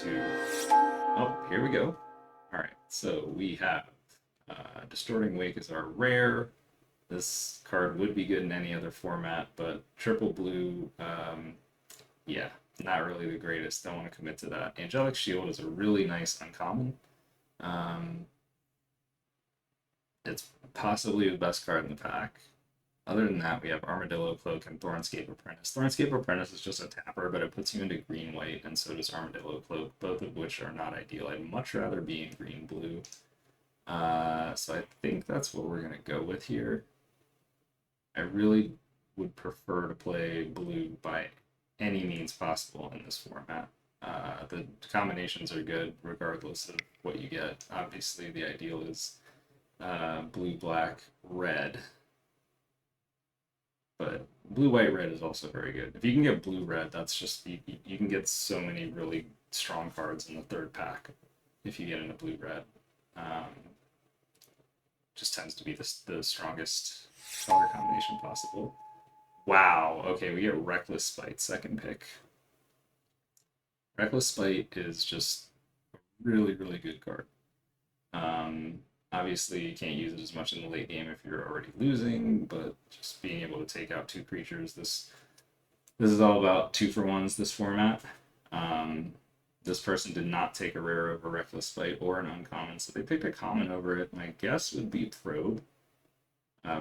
to... Oh, here we go. Alright, so we have Distorting Wake is our rare. This card would be good in any other format, but triple blue, yeah, not really the greatest. Don't want to commit to that. Angelic Shield is a really nice uncommon. Um, it's possibly the best card in the pack. Other than that, we have Armadillo Cloak and Thornscape Apprentice. Thornscape Apprentice is just a tapper, but it puts you into green-white, and so does Armadillo Cloak, both of which are not ideal. I'd much rather be in green-blue. So I think that's what we're going to go with here. I really would prefer to play blue by any means possible in this format. The combinations are good regardless of what you get. Obviously, the ideal is blue, black, red. But blue, white, red is also very good. If you can get blue, red, that's just you can get so many really strong cards in the third pack if you get into blue, red. Just tends to be the strongest color combination possible. Wow, okay, we get Reckless Spite, second pick. Reckless Spite is just a really, really good card. Obviously, you can't use it as much in the late game if you're already losing, but just being able to take out two creatures, this is all about 2-for-1s, this format. This person did not take a rare over Reckless Spite or an uncommon, so they picked a common over it. My guess would be Probe.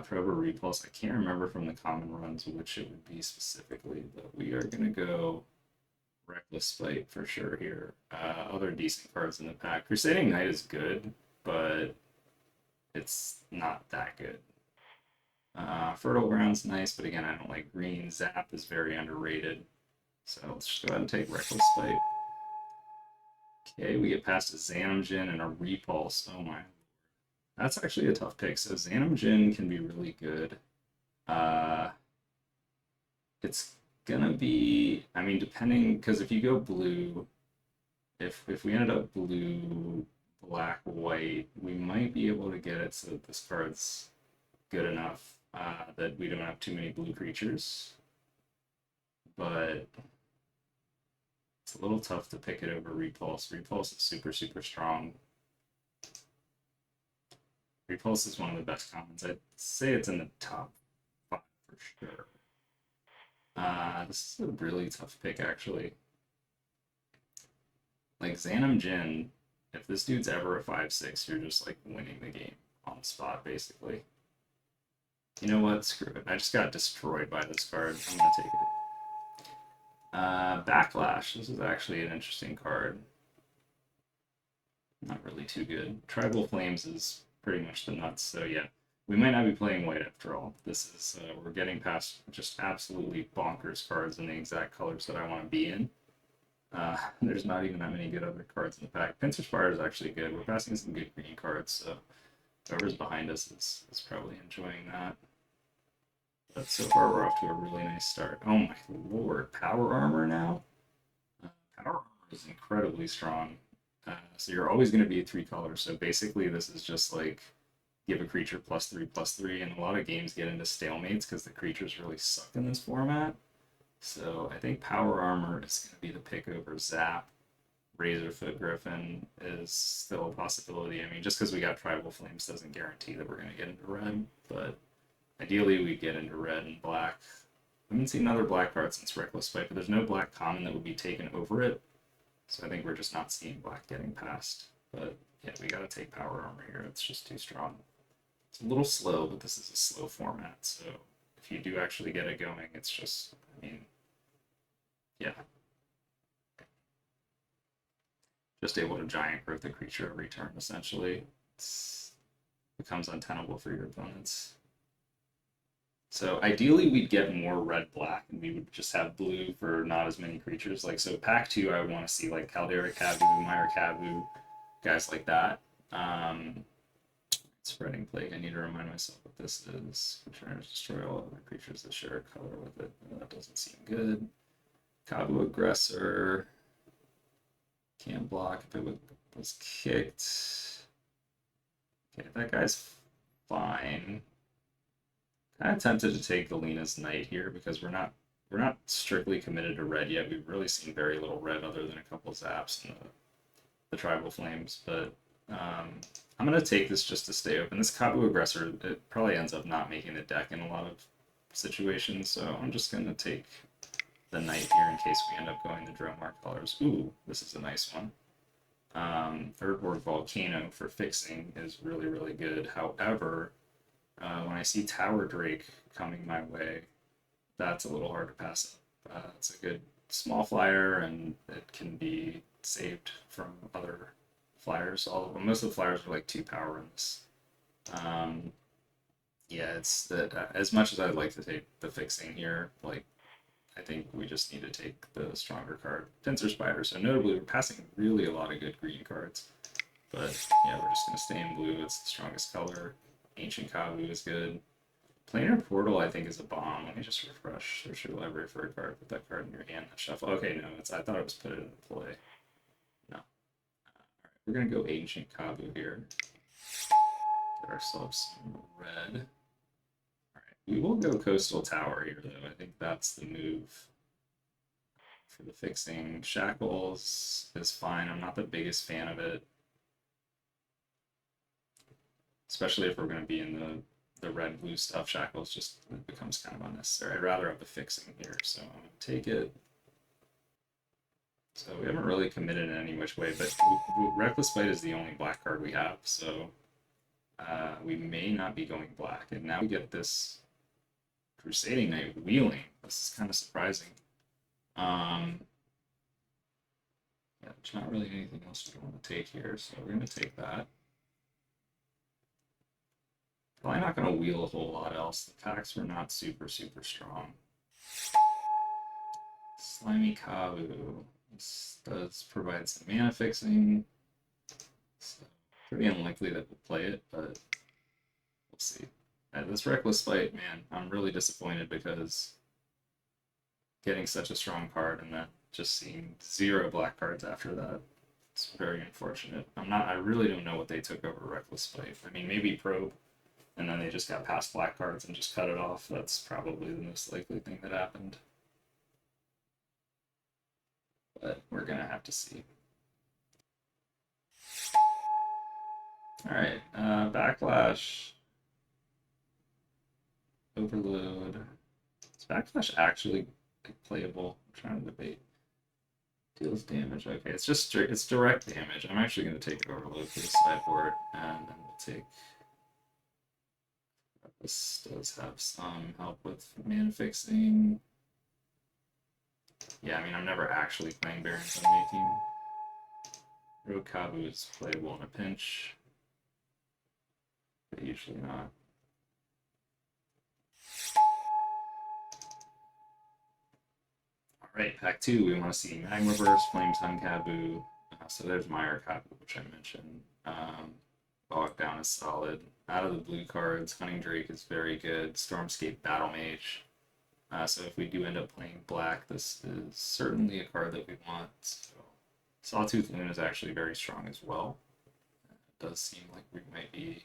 Probe or Repulse. I can't remember from the common runs which it would be specifically, but we are going to go Reckless Spite for sure here. Other decent cards in the pack. Crusading Knight is good, but it's not that good. Fertile Ground's nice, but again, I don't like green. Zap is very underrated. So let's just go ahead and take Reckless Spite. Okay, we get past a Xanamjin and a Repulse. Oh my. That's actually a tough pick. So Xanamjin can be really good. It's gonna be, I mean, depending, because if you go blue, if we ended up blue, black, white, we might be able to get it so that this card's good enough that we don't have too many blue creatures. But it's a little tough to pick it over Repulse. Repulse is super, super strong. Repulse is one of the best commons. I'd say it's in the top 5 for sure. This is a really tough pick, actually. Like, Xanamjin, if this dude's ever a 5/6, you're just, like, winning the game on the spot, basically. You know what? Screw it. I just got destroyed by this card. I'm gonna take it. Backlash. This is actually an interesting card. Not really too good. Tribal Flames is pretty much the nuts, so yeah. We might not be playing white after all. This is, we're getting past just absolutely bonkers cards in the exact colors that I want to be in. There's not even that many good other cards in the pack. Pincer Spire is actually good. We're passing some good green cards, so whoever's behind us is probably enjoying that. But so far, we're off to a really nice start. Oh my lord, Power Armor now? Power Armor is incredibly strong. So you're always going to be 3 colors. So basically, this is just like give a creature +3/+3, and a lot of games get into stalemates because the creatures really suck in this format. So I think Power Armor is going to be the pick over Zap. Razorfoot Griffin is still a possibility. I mean, just because we got Tribal Flames doesn't guarantee that we're going to get into red, but ideally we get into red and black. I haven't seen another black card since Reckless Spite, but there's no black common that would be taken over it. So I think we're just not seeing black getting past. But yeah, we gotta take Power Armor here. It's just too strong. It's a little slow, but this is a slow format. So if you do actually get it going, it's just, I mean, yeah. Just able to giant growth the creature every turn, essentially. It becomes untenable for your opponents. So ideally we'd get more red-black and we would just have blue for not as many creatures. Like, so pack 2 I would want to see like Caldera Kavu, Meyer Kavu, guys like that. Spreading Plague, I need to remind myself what this is. Trying to destroy all other creatures that share a color with it. That doesn't seem good. Kavu Aggressor. Can't block if it was kicked. Okay, that guy's fine. Kind of tempted to take Galena's Knight here because we're not we're not strictly committed to red yet. We've really seen very little red other than a couple of zaps and the tribal flames, but I'm gonna take this just to stay open. This Kabu aggressor, it probably ends up not making the deck in a lot of situations, so I'm just gonna take the knight here in case we end up going the Dromar colors. Ooh, this is a nice one. Third board Volcano for fixing is really, really good. However, when I see Tower Drake coming my way, that's a little hard to pass up. It's a good small flyer, and it can be saved from other flyers. All of them, most of the flyers are like 2 power in this. Yeah, it's the as much as I'd like to take the fixing here, like I think we just need to take the stronger card, Pincer Spider. So notably, we're passing really a lot of good green cards, but yeah, we're just gonna stay in blue. It's the strongest color. Ancient Kavu is good. Planar Portal, I think, is a bomb. Let me just refresh. Search your library for a card. Put that card in your hand. Shuffle. Okay, no, I thought it was put it into play. No. Alright, we're gonna go Ancient Kavu here. Get ourselves some red. Alright, we will go Coastal Tower here, though. I think that's the move for the fixing. Shackles is fine. I'm not the biggest fan of it, especially if we're going to be in the red blue stuff. Shackles just becomes kind of unnecessary. I'd rather have the fixing here, so I'm going to take it. So we haven't really committed in any which way, but Reckless Bite is the only black card we have, so we may not be going black. And now we get this Crusading Knight wheeling. This is kind of surprising. Yeah, there's not really anything else we want to take here, so we're going to take that. Probably not going to wheel a whole lot else. The packs were not super, super strong. Slimy Kavu. This does provide some mana fixing. So pretty unlikely that we'll play it, but we'll see. This Reckless Fight, man, I'm really disappointed because getting such a strong card and then just seeing 0 black cards after that, it's very unfortunate. I really don't know what they took over Reckless Fight. I mean, maybe Probe, and then they just got past black cards and just cut it off. That's probably the most likely thing that happened. But we're gonna have to see. Alright, Backlash. Overload. Is Backlash actually playable? I'm trying to debate. Deals damage. Okay, it's just it's direct damage. I'm actually going to take Overload for the sideboard, and then we'll take. This does have some help with mana fixing. Yeah, I mean, I'm never actually playing Barons Unmaking. Rogue Kabu is playable in a pinch, but usually not. Alright, pack 2, we want to see Magma Burst, Flame Tongue Kabu. So there's Mire Kabu, which I mentioned. Bog Down is solid. Out of the blue cards, Hunting Drake is very good. Stormscape Battle Mage. So if we do end up playing black, this is certainly a card that we want. So Sawtooth Loon is actually very strong as well. It does seem like we might be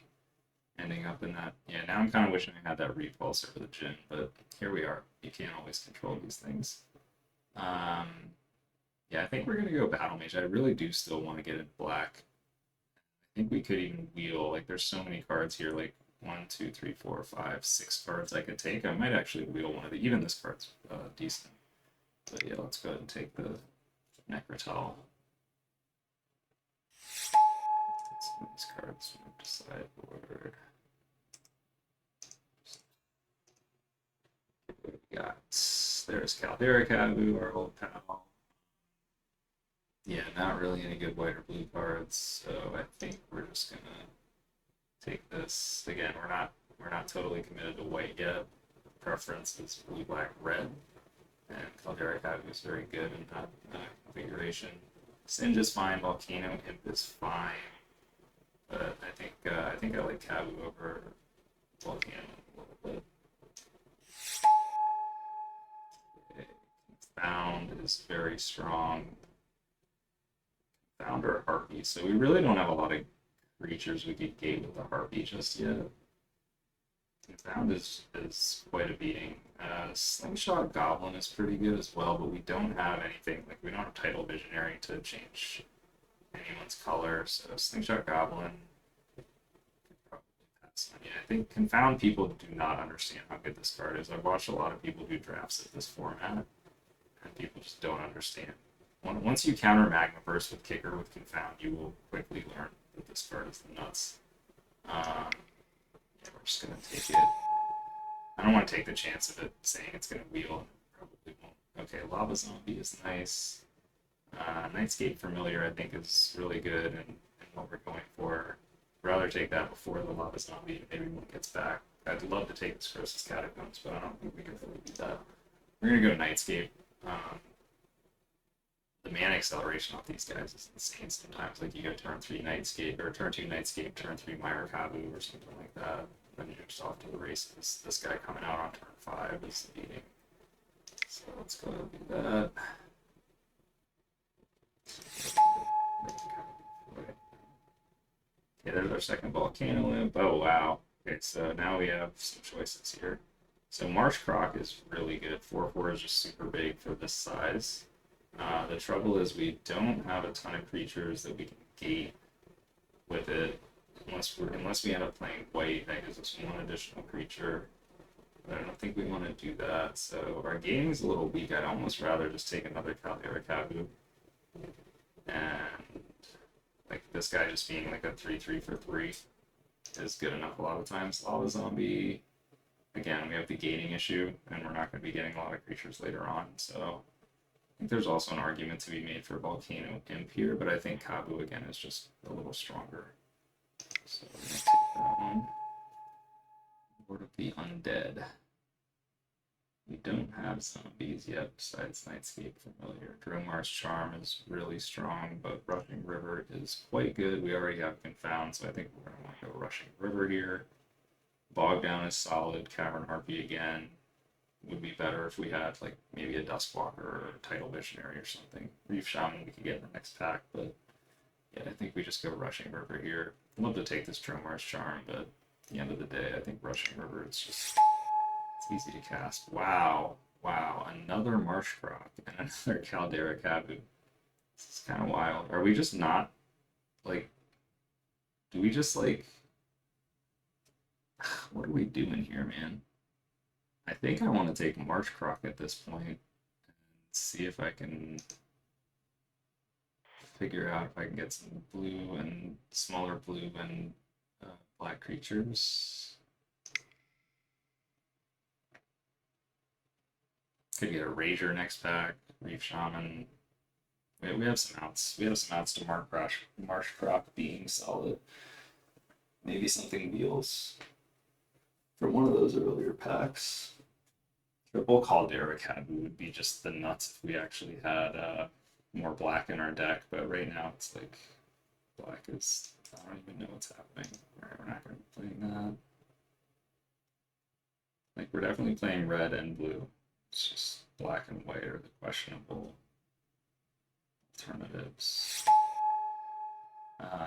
ending up in that. Yeah, now I'm kind of wishing I had that Repulse over the Djinn, but here we are. You can't always control these things. Yeah, I think we're going to go Battle Mage. I really do still want to get into black. I think we could even wheel. Like, there's so many cards here, like 1, 2, 3, 4, 5, 6 cards I could take. I might actually wheel one of the. Even this card's decent. But yeah, let's go ahead and take the Necrotal. Get some of these cards from the sideboard. What we got? There's Caldera Kabu, our old pal. Yeah, not really any good white or blue cards, so I think we're just gonna take this. Again, we're not totally committed to white yet. Preference is blue, black, red, and Caldera Kabu is very good in that configuration. Singe is fine. Volcano Imp is fine, but I think I like Kabu over Volcano a little bit. Okay. Found is very strong. Found or Harpy, so we really don't have a lot of creatures we could gate with the Harpy just yet. Confound is quite a beating. Slingshot Goblin is pretty good as well, but we don't have anything, like, we don't have Tidal Visionary to change anyone's color, so Slingshot Goblin could probably pass on. Yeah, I think Confound people do not understand how good this card is. I've watched a lot of people do drafts of this format, and people just don't understand. Once you counter Magma Burst with Kicker with Confound, you will quickly learn that this card is the nuts. Yeah, we're just gonna take it. I don't want to take the chance of it saying it's gonna wheel. Probably won't. Okay, Lava Zombie is nice. Nightscape Familiar, I think, is really good and what we're going for. I'd rather take that before the Lava Zombie, maybe when it gets back. I'd love to take this Curse's Catacombs, but I don't think we can really do that. We're gonna go Nightscape. The mana acceleration off these guys is insane sometimes. Like, you go turn 3 Nightscape, or turn 2 Nightscape, turn 3 Myra-Kabu, or something like that. Then you're just off to the races. This guy coming out on turn 5 is the beating. So let's go ahead and do that. Okay, there's our second Volcano Imp. Oh, wow. Okay, so now we have some choices here. So Marsh Croc is really good. 4/4 is just super big for this size. The trouble is we don't have a ton of creatures that we can gate with it, unless we end up playing white. That gives us one additional creature. But I don't think we want to do that. So our gating is a little weak. I'd almost rather just take another Caldera Kabu. And like this guy just being like a 3/3 for 3 is good enough a lot of times. Lava Zombie, again, we have the gating issue, and we're not going to be getting a lot of creatures later on, so I think there's also an argument to be made for Volcano Imp here, but I think Kabu, again, is just a little stronger. So we're going to take that one. Lord of the Undead. We don't have zombies yet besides Nightscape Familiar. Dromar's Charm is really strong, but Rushing River is quite good. We already have Confound, so I think we're going to want to go Rushing River here. Bogdown is solid. Cavern Harpy again would be better if we had like maybe a Duskwalker or a Tidal Visionary or something. Reef Shaman we could get in the next pack, but yeah, I think we just go Rushing River here. I'd love to take this Dromar's Charm, but at the end of the day, I think Rushing River, it's easy to cast. Wow. Wow. Another Marsh Croc and another Caldera Kabu. This is kind of wild. Are we just not, like, do we just, like, what are we doing here, man? I think I want to take Marsh Croc at this point and see if I can figure out if I can get some blue and smaller blue and black creatures. Could get a Razor next pack, Reef Shaman. We have some outs. We have some outs to Marsh Croc being solid. Maybe something wheels for one of those earlier packs. Triple Caldera Kabu would be just the nuts if we actually had more black in our deck, but right now it's like black is, I don't even know what's happening. Alright, we're not going to be playing that. Like, we're definitely playing red and blue. It's just black and white are the questionable alternatives.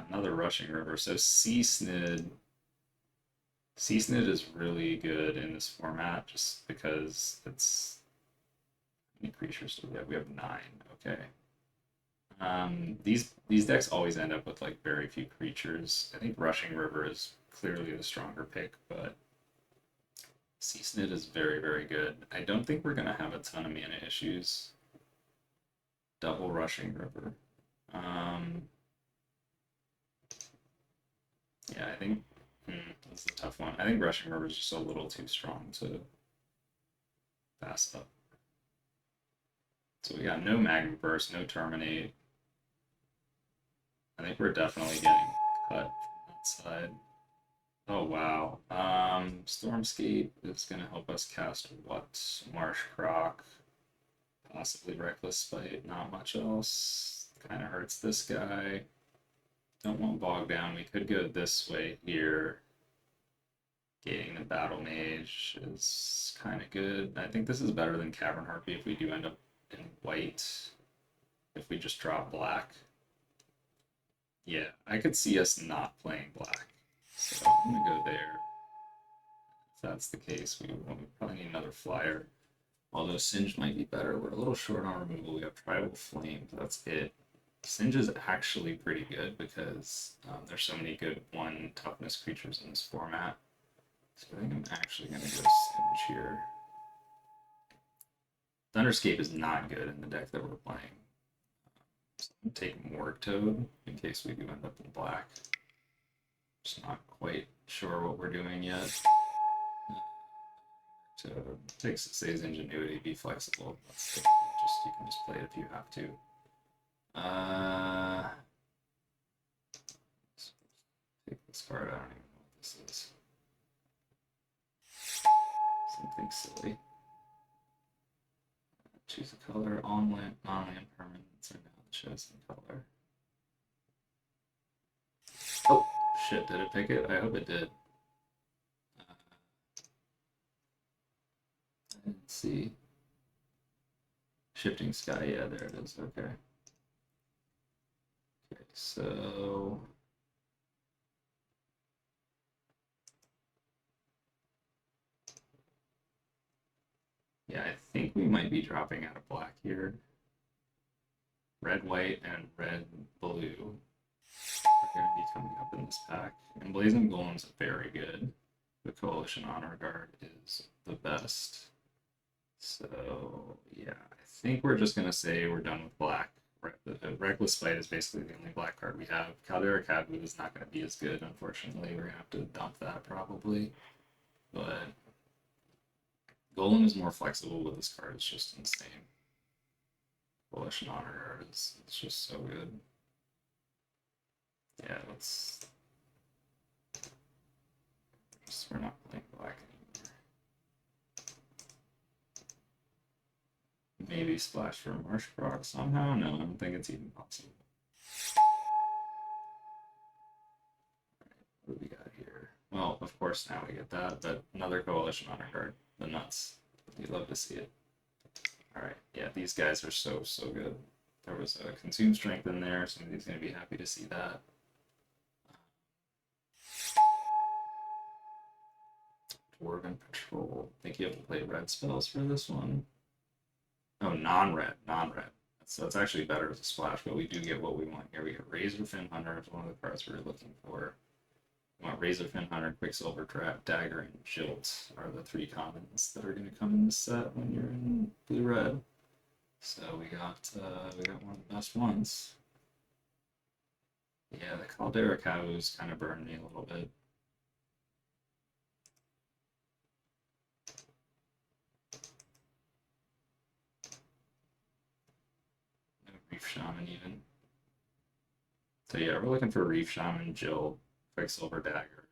Another Rushing River. So Sea-Snid is really good in this format just because it's... How many creatures do we have? We have 9. Okay. These decks always end up with like very few creatures. I think Rushing River is clearly the stronger pick, but Sea-Snid is very, very good. I don't think we're going to have a ton of mana issues. Double Rushing River. Yeah, I think that's a tough one. I think Rushing River is just a little too strong to pass up. So we got no Magma Burst, no Terminate. I think we're definitely getting cut from that side. Oh, wow. Stormscape is going to help us cast what? Marsh Croc. Possibly Reckless Spite. Not much else. Kind of hurts this guy. Don't want Bog Down. We could go this way here. Gating the Battle Mage is kind of good. I think this is better than Cavern Harpy if we do end up in white. If we just drop black. Yeah, I could see us not playing black. So I'm going to go there. If that's the case, we probably need another flyer. Although Singe might be better. We're a little short on removal. We have Tribal Flames. That's it. Singe is actually pretty good because there's so many good 1 toughness creatures in this format. So I think I'm actually going to go Singe here. Thunderscape is not good in the deck that we're playing. So I'm going to take Morg Toad in case we do end up in black. Just not quite sure what we're doing yet. So takes Say's Ingenuity, be flexible. That's it. You can just play it if you have to. Take this card. I don't even know what this is. Something silly. Choose a color. On-land, non-land permanents are now chosen color. Oh shit! Did it pick it? I hope it did. I didn't see. Shifting Sky. Yeah, there it is. Okay. Okay, so. Yeah, I think we might be dropping out of black here. Red, white, and red, blue are going to be coming up in this pack. And Blazing Golem's very good. The Coalition Honor Guard is the best. So, yeah, I think we're just going to say we're done with black. Reckless Spite is basically the only black card we have. Caldera Cadwood is not going to be as good, unfortunately. We're going to have to dump that probably. But Golem is more flexible with this card. It's just insane. Coalition Honor Guard is it's just so good. Yeah, we're not playing black anymore. Maybe splash for Marsh Proc somehow? No, I don't think it's even possible. What do we got here? Well, of course now we get that, but another Coalition Honor Guard. The nuts. You'd love to see it. Alright, yeah, these guys are so good. There was a Consume Strength in there, somebody's going to be happy to see that. Dwarven Patrol. I think you have to play red spells for this one. Oh, non-red. So it's actually better as a splash, but we do get what we want here. We get Razorfin Hunter, it's one of the cards we were looking for. We want Razorfin Hunter, Quicksilver Trap, Dagger, and Jilt are the 3 commons that are going to come in this set when you're in blue-red. So we got one of the best ones. Yeah, the Caldera Cows kind of burned me a little bit. No Reef Shaman even. So yeah, we're looking for Reef Shaman, Jill, Quicksilver Dagger.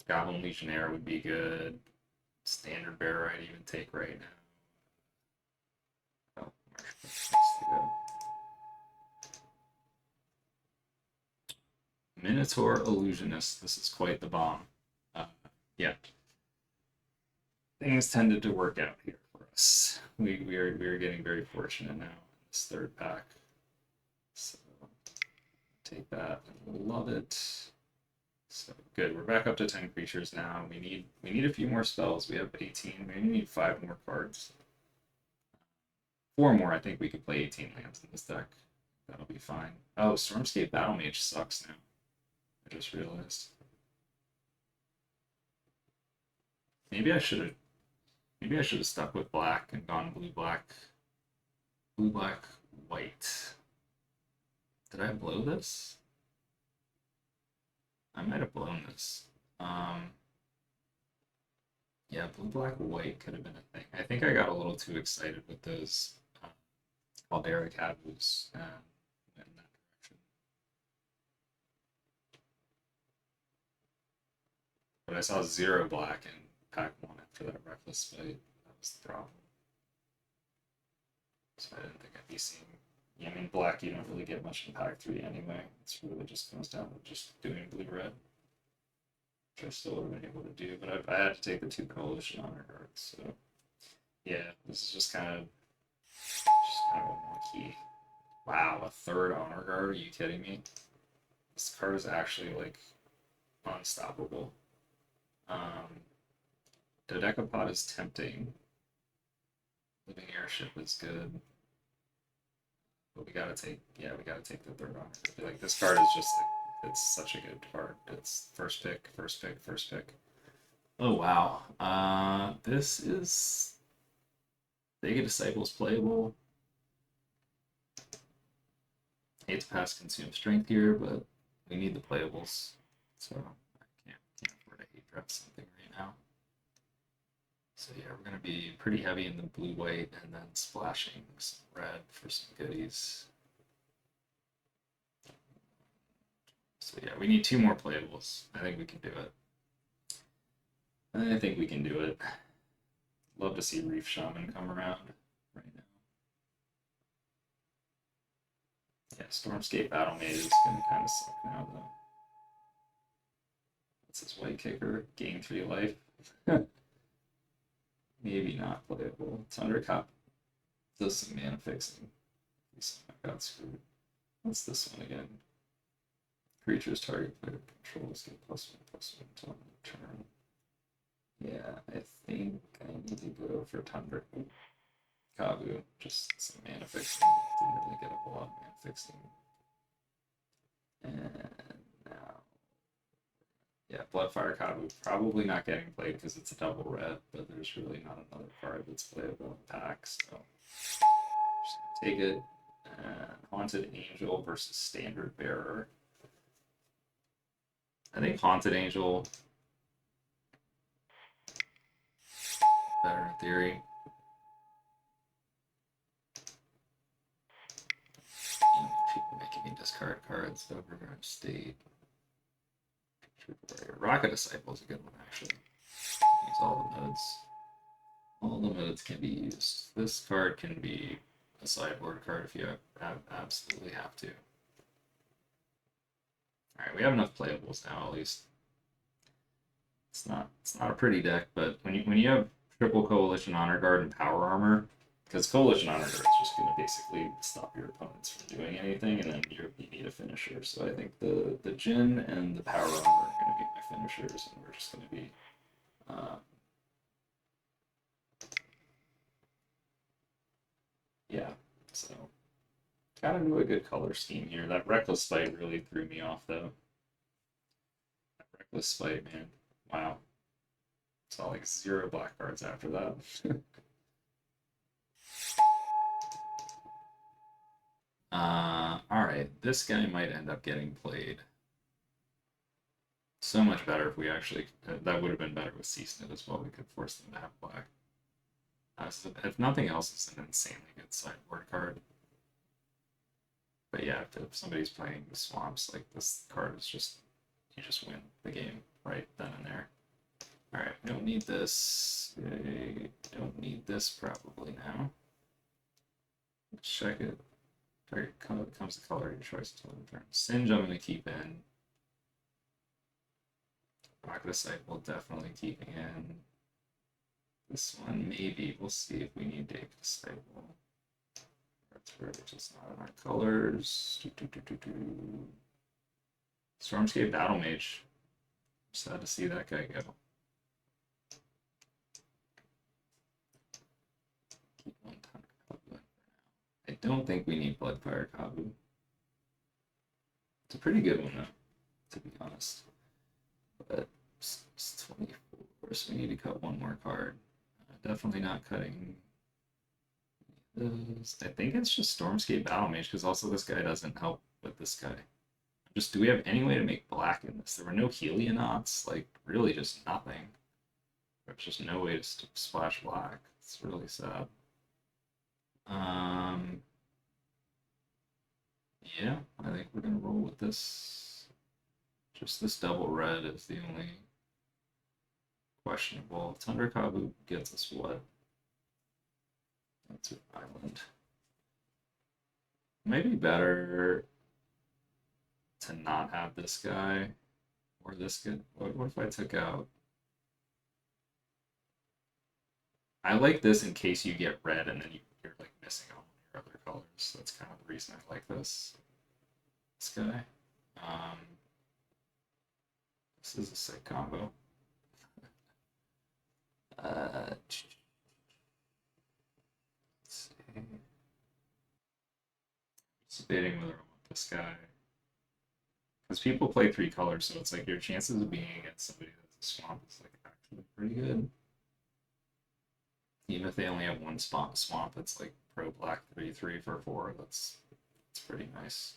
Goblin Legionnaire would be good. Standard Bearer I'd even take right now. Oh, Marsh to go. Minotaur Illusionist. This is quite the bomb. Yeah. Things tended to work out here for us. We are getting very fortunate now in this 3rd pack. So take that and love it. So good. We're back up to 10 creatures now. We need a few more spells. We have 18. We need 5 more cards. 4 more. I think we could play 18 lands in this deck. That'll be fine. Oh, Stormscape Battlemage sucks now. I just realized. Maybe I should have stuck with black and gone blue black, white. Did I blow this? I might have blown this. Yeah, blue black white could have been a thing. I think I got a little too excited with those Caldera Cadwoos and in that direction. But I saw 0 black in pack 1 after that Reckless Spite. That was the problem. So I didn't think I'd be seeing. Yeah, I mean, black you don't really get much in pack 3 anyway. It's really just comes down to just doing blue-red. Which I still would have been able to do, but I had to take the 2 Coalition Honor Guards, so yeah, this is just kind of a wonky. Wow, a 3rd Honor Guard? Are you kidding me? This card is actually like unstoppable. Dodecapod is tempting. Living Airship is good. But we gotta take the third honor. I feel like this card is just like, it's such a good card. It's first pick, first pick, first pick. Oh wow. This is Vega Disciple's playable. Hate to pass consume strength here, but we need the playables. So I can't afford to hate draft something right now. So yeah, we're gonna be pretty heavy in the blue white and then splashing some red for some goodies. So yeah, we need 2 more playables. I think we can do it. I think we can do it. Love to see Reef Shaman come around right now. Yeah, Stormscape Battle Mage is gonna kind of suck now though. What's this white kicker? Gain 3 life. Maybe not playable. Thundercop does some mana fixing. I got screwed. What's this one again? Creatures target player controls get +1/+1 until end of turn. Yeah, I think I need to go for Thunder. Kabu, just some mana fixing. Didn't really get a lot of mana fixing. And now, yeah, Bloodfire Kabu probably not getting played because it's a double red, but there's really not another card that's playable in pack, so just gonna take it. Haunted Angel versus Standard Bearer. I think Haunted Angel better in theory. People making me discard cards. Overgrown State. Rocket Disciple is a good one, actually. Use all the modes. All the modes can be used. This card can be a sideboard card if you absolutely have to. Alright, we have enough playables now, at least. It's not a pretty deck, but when you have triple Coalition Honor Guard and Power Armor, because Coalition Honor Guard is just going to basically stop your opponents from doing anything, and then you need a finisher. So I think the Jin and the Power Armor are going to be my finishers, and we're just going to be yeah. So got into a good color scheme here. That Reckless Fight really threw me off, though. That Reckless Fight, man, wow. Saw like 0 black cards after that. Alright, this guy might end up getting played. So much better if we actually, that would have been better with Ceasenit as well. We could force them to have black. So if nothing else, it's an insanely good sideboard card. But yeah, if somebody's playing the swamps, like this card is just, you just win the game right then and there. Alright, we don't need this. We don't need this probably now. Let's check it. Target becomes the color of your choice until the turn. Singe I'm going to keep in. Rocket Disciple definitely keeping in. This one maybe. We'll see if we need Dave Disciple. It's just not in our colors. Stormscape Battle Mage. Sad to see that guy go. Keep 1 ton Kabu in for now. I don't think we need Bloodfire Kabu. It's a pretty good one though, to be honest. But it's 24, so we need to cut 1 more card. Definitely not cutting this. I think it's just Stormscape Battle Mage, because also this guy doesn't help with this guy. Just, do we have any way to make black in this? There were no Helionauts, like, really just nothing. There's just no way to splash black. It's really sad. Yeah, I think we're gonna roll with this. Just this double red is the only questionable. Thunder Kabu gets us what? That's an island. Maybe better to not have this guy or this guy. What if I took out? I like this in case you get red and then you're like missing all your other colors. That's kind of the reason I like this guy. This is a sick combo. Let's see. Just debating whether I want this guy. Because people play 3 colors, so it's like your chances of being against somebody that's a swamp is like actually pretty good. Even if they only have one swamp, it's like pro black 3/3 for 4. That's pretty nice.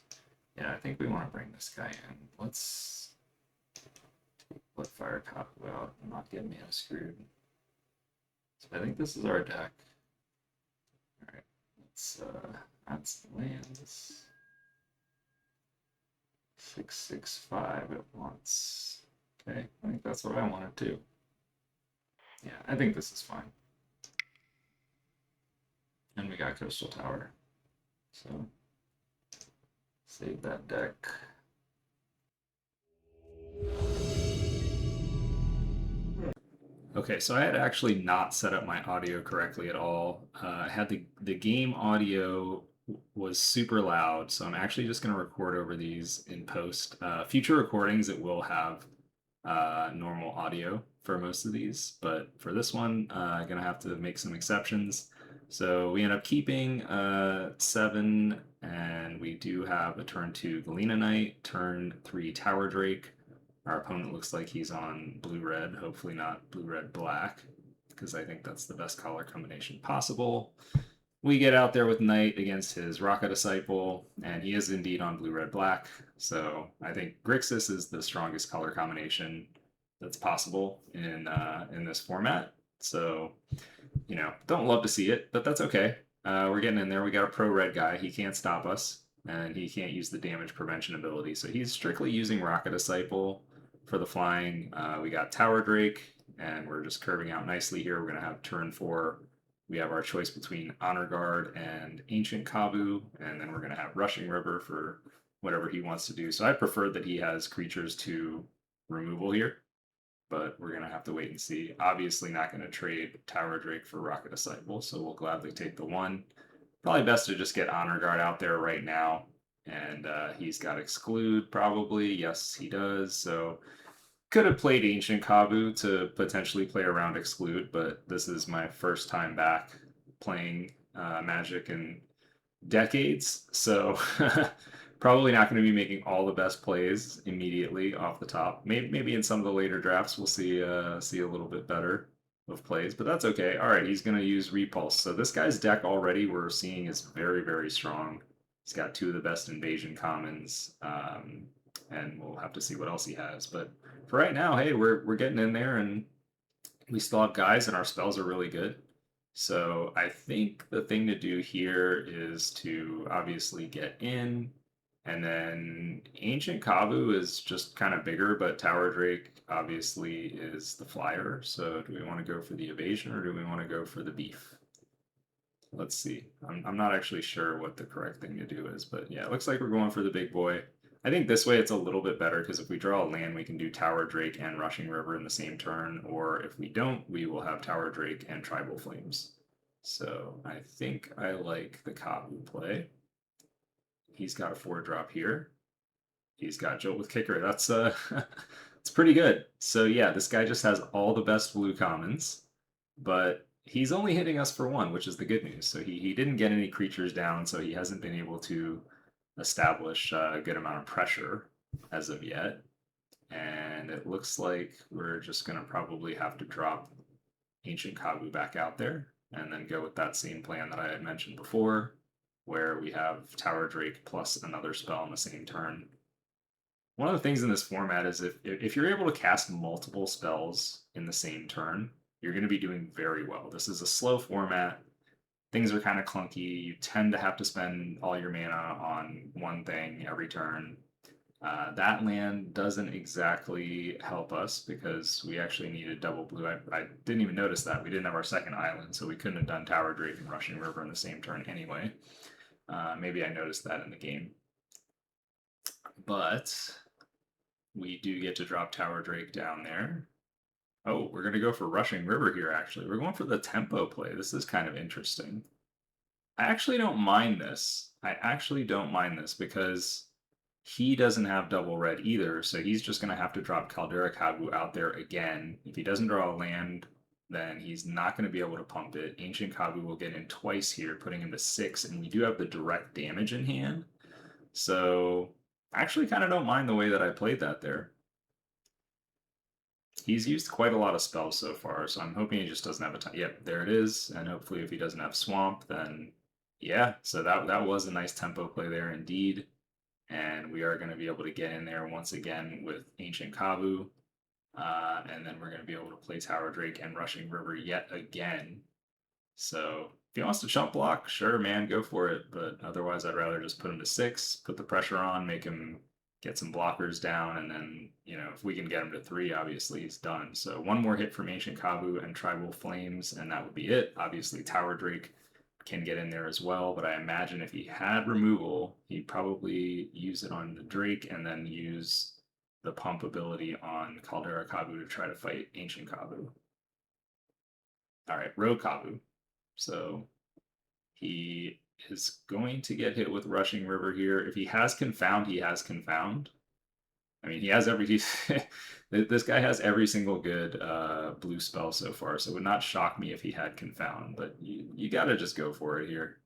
Yeah, I think we want to bring this guy in. Let's let Fire Kapu out and not get mana screwed. So I think this is our deck. Alright, let's add some lands. 6/6/5 at once. Okay, I think that's what I wanted to. Yeah, I think this is fine. And we got Coastal Tower. So save that deck. Okay, so I had actually not set up my audio correctly at all. I had the game audio was super loud, so I'm actually just going to record over these in post. Future recordings, it will have normal audio for most of these, but for this one, I'm going to have to make some exceptions. So we end up keeping 7, and we do have a turn 2 Galena Knight, turn 3 Tower Drake. Our opponent looks like he's on blue-red, hopefully not blue-red-black, because I think that's the best color combination possible. We get out there with Knight against his Raka Disciple, and he is indeed on blue-red-black, so I think Grixis is the strongest color combination that's possible in this format. So, you know, don't love to see it, but that's okay. We're getting in there. We got a pro-red guy. He can't stop us, and he can't use the damage prevention ability, so he's strictly using Raka Disciple for the flying. We got Tower Drake, and we're just curving out nicely here. We're going to have turn 4. We have our choice between Honor Guard and Ancient Kabu, and then we're going to have Rushing River for whatever he wants to do. So I prefer that he has creatures to removal here, but we're going to have to wait and see. Obviously not going to trade Tower Drake for Rocket Disciple, so we'll gladly take the 1. Probably best to just get Honor Guard out there right now, and he's got Exclude probably. Yes, he does, so could have played Ancient Kabu to potentially play around Exclude, but this is my first time back playing Magic in decades, so probably not going to be making all the best plays immediately off the top. Maybe in some of the later drafts we'll see a little bit better of plays, but that's okay. All right, he's going to use Repulse. So this guy's deck already we're seeing is very, very strong. He's got 2 of the best invasion commons, and we'll have to see what else he has. But for right now, hey, we're getting in there, and we still have guys, and our spells are really good. So I think the thing to do here is to obviously get in, and then Ancient Kabu is just kind of bigger, but Tower Drake obviously is the flyer. So do we want to go for the evasion, or do we want to go for the beef? Let's see. I'm not actually sure what the correct thing to do is, but yeah, it looks like we're going for the big boy. I think this way it's a little bit better because if we draw a land, we can do Tower Drake and Rushing River in the same turn, or if we don't, we will have Tower Drake and Tribal Flames. So I think I like the Kabu play. He's got a 4-drop here. He's got Jolt with Kicker. That's it's pretty good. So yeah, this guy just has all the best blue commons, but he's only hitting us for 1, which is the good news. So he didn't get any creatures down, so he hasn't been able to establish a good amount of pressure as of yet. And it looks like we're just going to probably have to drop Ancient Kabu back out there and then go with that same plan that I had mentioned before, where we have Tower Drake plus another spell in the same turn. One of the things in this format is if you're able to cast multiple spells in the same turn, you're going to be doing very well. This is a slow format. Things are kind of clunky. You tend to have to spend all your mana on one thing every turn. That land doesn't exactly help us because we actually needed double blue. I didn't even notice that. We didn't have our second island, so we couldn't have done Tower Drake and Rushing River in the same turn anyway. Maybe I noticed that in the game. But we do get to drop Tower Drake down there. Oh, we're going to go for Rushing River here, actually. We're going for the tempo play. This is kind of interesting. I actually don't mind this. I actually don't mind this because he doesn't have double red either, so he's just going to have to drop Caldera Kabu out there again. If he doesn't draw a land then he's not going to be able to pump it. Ancient Kabu will get in twice here, putting him to 6, and we do have the direct damage in hand. So I actually kind of don't mind the way that I played that there. He's used quite a lot of spells so far, so I'm hoping he just doesn't have a ton. Yep, there it is. And hopefully if he doesn't have Swamp, then yeah. So that was a nice tempo play there indeed. And we are going to be able to get in there once again with Ancient Kabu. And then we're going to be able to play Tower Drake and Rushing River yet again. So if he wants to chump block, sure, man, go for it. But otherwise, I'd rather just put him to 6, put the pressure on, make him get some blockers down, and then, you know, if we can get him to 3, obviously he's done. So one more hit from Ancient Kabu and Tribal Flames, and that would be it. Obviously, Tower Drake can get in there as well, but I imagine if he had removal, he'd probably use it on the Drake and then use the pump ability on Caldera Kabu to try to fight Ancient Kabu. All right, Rogue Kabu. So he is going to get hit with Rushing River here. If he has Confound, he has Confound. I mean, he has every. This guy has every single good blue spell so far, so it would not shock me if he had Confound. But you gotta just go for it here.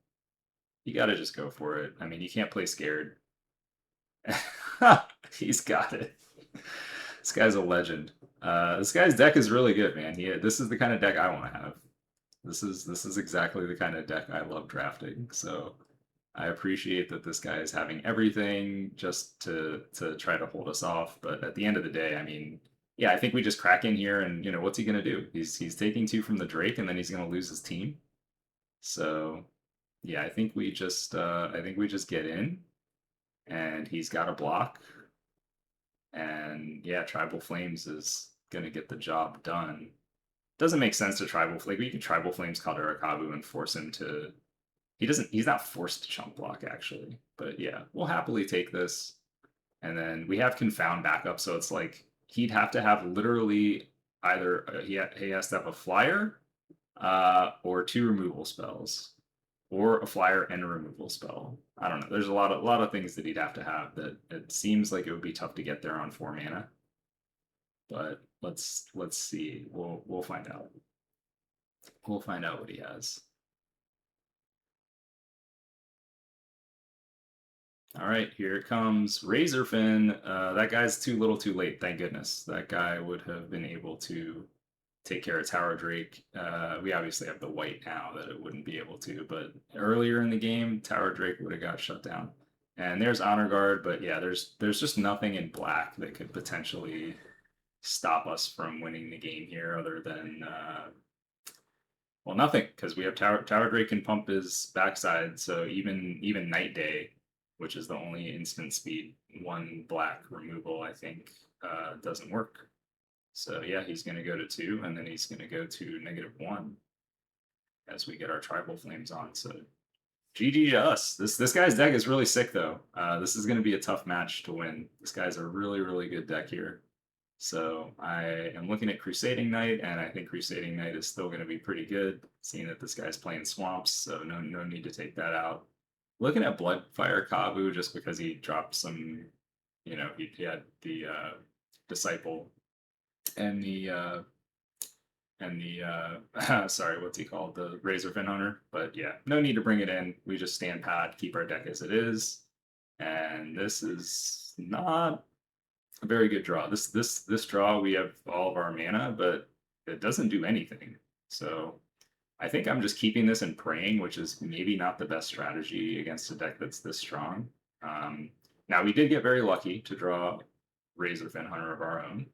You gotta just go for it. I mean, you can't play scared. He's got it. This guy's a legend. This guy's deck is really good, man. This is the kind of deck I want to have. This is exactly the kind of deck I love drafting. So I appreciate that this guy is having everything just to try to hold us off. But at the end of the day, I mean, yeah, I think we just crack in here, and you know what's he gonna do? He's taking 2 from the Drake, and then he's gonna lose his team. So yeah, I think we just get in, and he's got a block, and yeah, Tribal Flames is gonna get the job done. Doesn't make sense to we could Tribal Flames Caldera Kabu and force him to. He's not forced to chump block actually, but yeah, we'll happily take this. And then we have Confound backup, so it's like he'd have to have literally either he has to have a flyer, or 2 removal spells, or a flyer and a removal spell. I don't know. There's a lot of things that he'd have to have that it seems like it would be tough to get there on 4 mana. But let's see. We'll find out. We'll find out what he has. All right, here it comes. Razorfin. That guy's too little too late, thank goodness. That guy would have been able to take care of Tower Drake. We obviously have the white now that it wouldn't be able to, but earlier in the game, Tower Drake would have got shut down. And there's Honor Guard, but yeah, there's just nothing in black that could potentially stop us from winning the game here other than well, nothing, because we have Tower Drake can pump his backside, so even Night Day, which is the only instant speed 1 black removal, I think doesn't work. So yeah, he's going to go to 2, and then he's going to go to -1 as we get our Tribal Flames on. So GG to us. This guy's deck is really sick though. This is going to be a tough match to win. This guy's a really good deck here. So I am looking at Crusading Knight, and I think Crusading Knight is still going to be pretty good, seeing that this guy's playing Swamps, so no need to take that out. Looking at Bloodfire Kabu, just because he dropped some, you know, he had the Disciple and the sorry, what's he called? The Razorfin Hunter. But yeah, no need to bring it in. We just stand pat, keep our deck as it is. And this is not a very good draw. This draw, we have all of our mana, but it doesn't do anything. So I think I'm just keeping this and praying, which is maybe not the best strategy against a deck that's this strong. Now we did get very lucky to draw Razorfin Hunter of our own,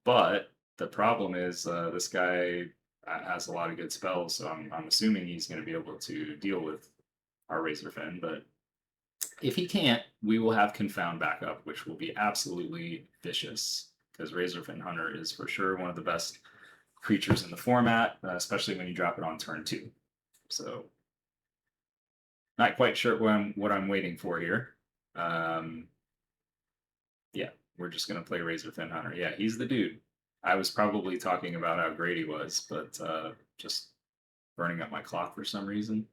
but the problem is this guy has a lot of good spells, so I'm assuming he's going to be able to deal with our Razorfin, but if he can't, we will have Confound backup, which will be absolutely vicious, because Razorfin Hunter is for sure one of the best creatures in the format, especially when you drop it on turn 2. So, not quite sure what I'm waiting for here. Yeah, we're just going to play Razorfin Hunter. Yeah, he's the dude. I was probably talking about how great he was, but just burning up my clock for some reason.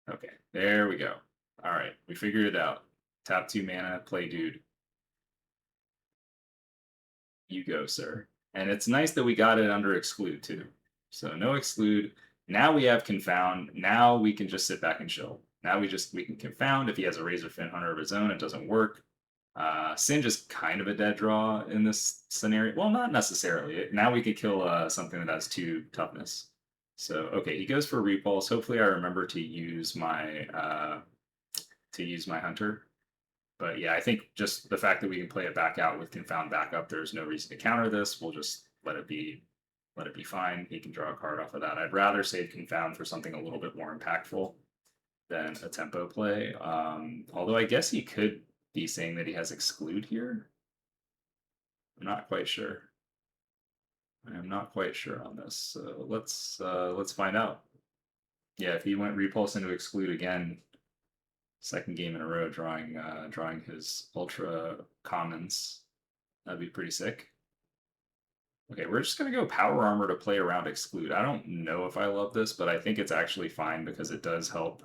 Okay, there we go. All right, we figured it out. Tap 2 mana, play dude. You go, sir. And it's nice that we got it under exclude too. So no exclude. Now we have confound. Now we can just sit back and chill. Now we can confound. If he has a Razorfin Hunter of his own, it doesn't work. Singe is kind of a dead draw in this scenario. Well, not necessarily. Now we could kill something that has 2 toughness. So okay, he goes for repulse. Hopefully, I remember to use my hunter. But yeah, I think just the fact that we can play it back out with confound backup, there's no reason to counter this. We'll just let it be fine. He can draw a card off of that. I'd rather save confound for something a little bit more impactful than a tempo play. Although I guess he could be saying that he has exclude here. I'm not quite sure. I'm not quite sure on this. So let's find out. Yeah, if he went repulse into exclude again, second game in a row drawing his ultra commons, that'd be pretty sick. Okay, we're just gonna go power armor to play around exclude. I don't know if I love this, but I think it's actually fine because it does help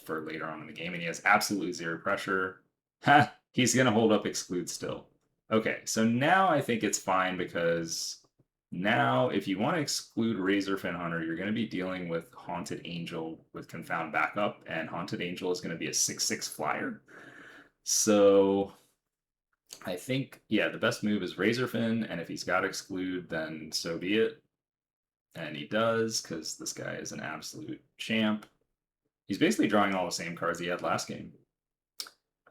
for later on in the game, and he has absolutely 0 pressure. Ha! He's gonna hold up exclude still. Okay, so now I think it's fine because now if you want to exclude Razorfin Hunter, you're going to be dealing with Haunted Angel with Confound backup, and Haunted Angel is going to be a 6/6 flyer. So I think, yeah, the best move is Razorfin, and if he's got exclude, then so be it. And he does, because this guy is an absolute champ. He's basically drawing all the same cards he had last game.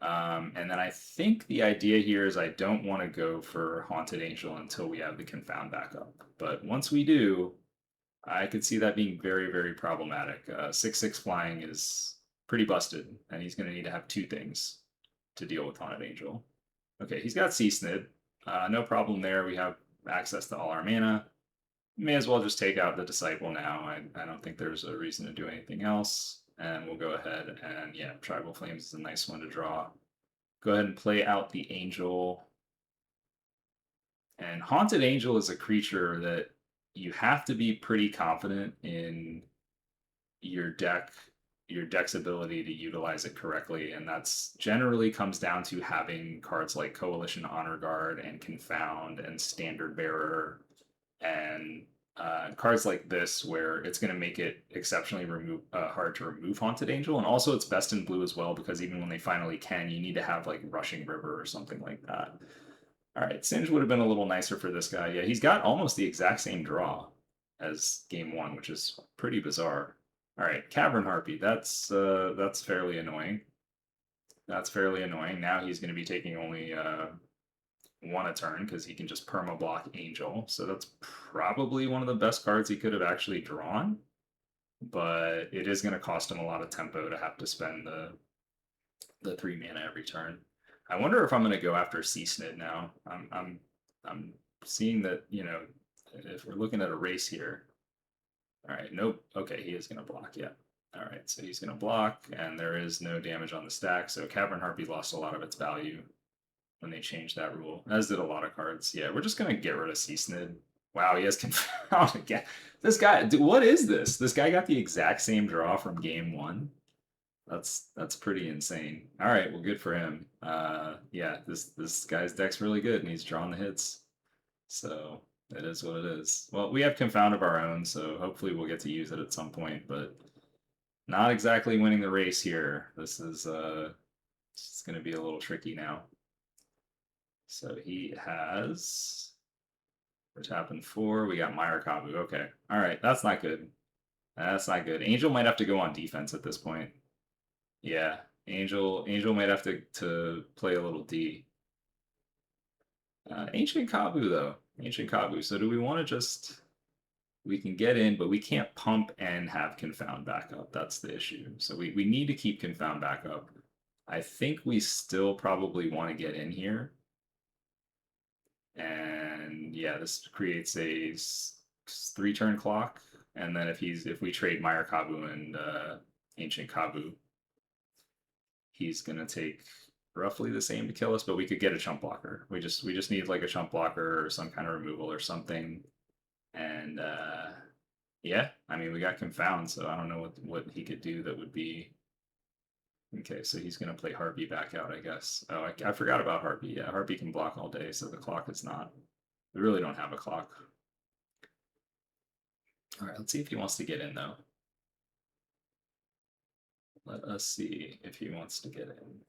And then I think the idea here is I don't want to go for Haunted Angel until we have the Confound backup. But once we do, I could see that being very, very problematic. 6/6 flying is pretty busted, and he's going to need to have 2 things to deal with Haunted Angel. Okay, he's got C-Snid. No problem there. We have access to all our mana. May as well just take out the Disciple now. I don't think there's a reason to do anything else. And we'll go ahead and, yeah, Tribal Flames is a nice one to draw. Go ahead and play out the Angel. And Haunted Angel is a creature that you have to be pretty confident in your deck's ability to utilize it correctly, and that's generally comes down to having cards like Coalition Honor Guard and Confound and Standard Bearer and cards like this, where it's going to make it exceptionally hard to remove Haunted Angel, and also it's best in blue as well, because even when they finally can, you need to have like Rushing River or something like that. All right, Singe would have been a little nicer for this guy. Yeah, he's got almost the exact same draw as game 1, which is pretty bizarre. All right, Cavern Harpy. That's fairly annoying. That's fairly annoying. Now he's going to be taking only 1 a turn because he can just perma block Angel. So that's probably one of the best cards he could have actually drawn. But it is going to cost him a lot of tempo to have to spend the 3 mana every turn. I wonder if I'm going to go after C-Snid now. I'm seeing that, you know, if we're looking at a race here. All right, nope. Okay, he is going to block, yeah. All right, so he's going to block, and there is no damage on the stack, so Cavern Harpy lost a lot of its value when they changed that rule, as did a lot of cards. Yeah, we're just going to get rid of C-Snid. Wow, he has Confound again. This guy, what is this? This guy got the exact same draw from game 1. That's pretty insane. All right, well, good for him. Yeah, this guy's deck's really good, and he's drawing the hits. So it is what it is. Well, we have Confound of our own, so hopefully we'll get to use it at some point, but not exactly winning the race here. This is going to be a little tricky now. So he has, we're tapping 4. We got Myra-Kabu. Okay, all right, that's not good. That's not good. Angel might have to go on defense at this point. Yeah, Angel might have to play a little D. Ancient Kabu though. Ancient Kabu. So do we want to just, we can get in, but we can't pump and have Confound backup. That's the issue. So we need to keep Confound backup. I think we still probably want to get in here. And yeah, this creates a 3-turn clock. And then if we trade Myra-Kabu and Ancient Kabu, he's gonna take roughly the same to kill us, but we could get a chump blocker. We just need like a chump blocker or some kind of removal or something. And yeah, I mean, we got Confound, so I don't know what he could do that would be Okay, so he's going to play Harpy back out, I guess. Oh, I forgot about Harpy. Yeah, Harpy can block all day, so the clock is not. We really don't have a clock. All right, let's see if he wants to get in, though. Let us see if he wants to get in.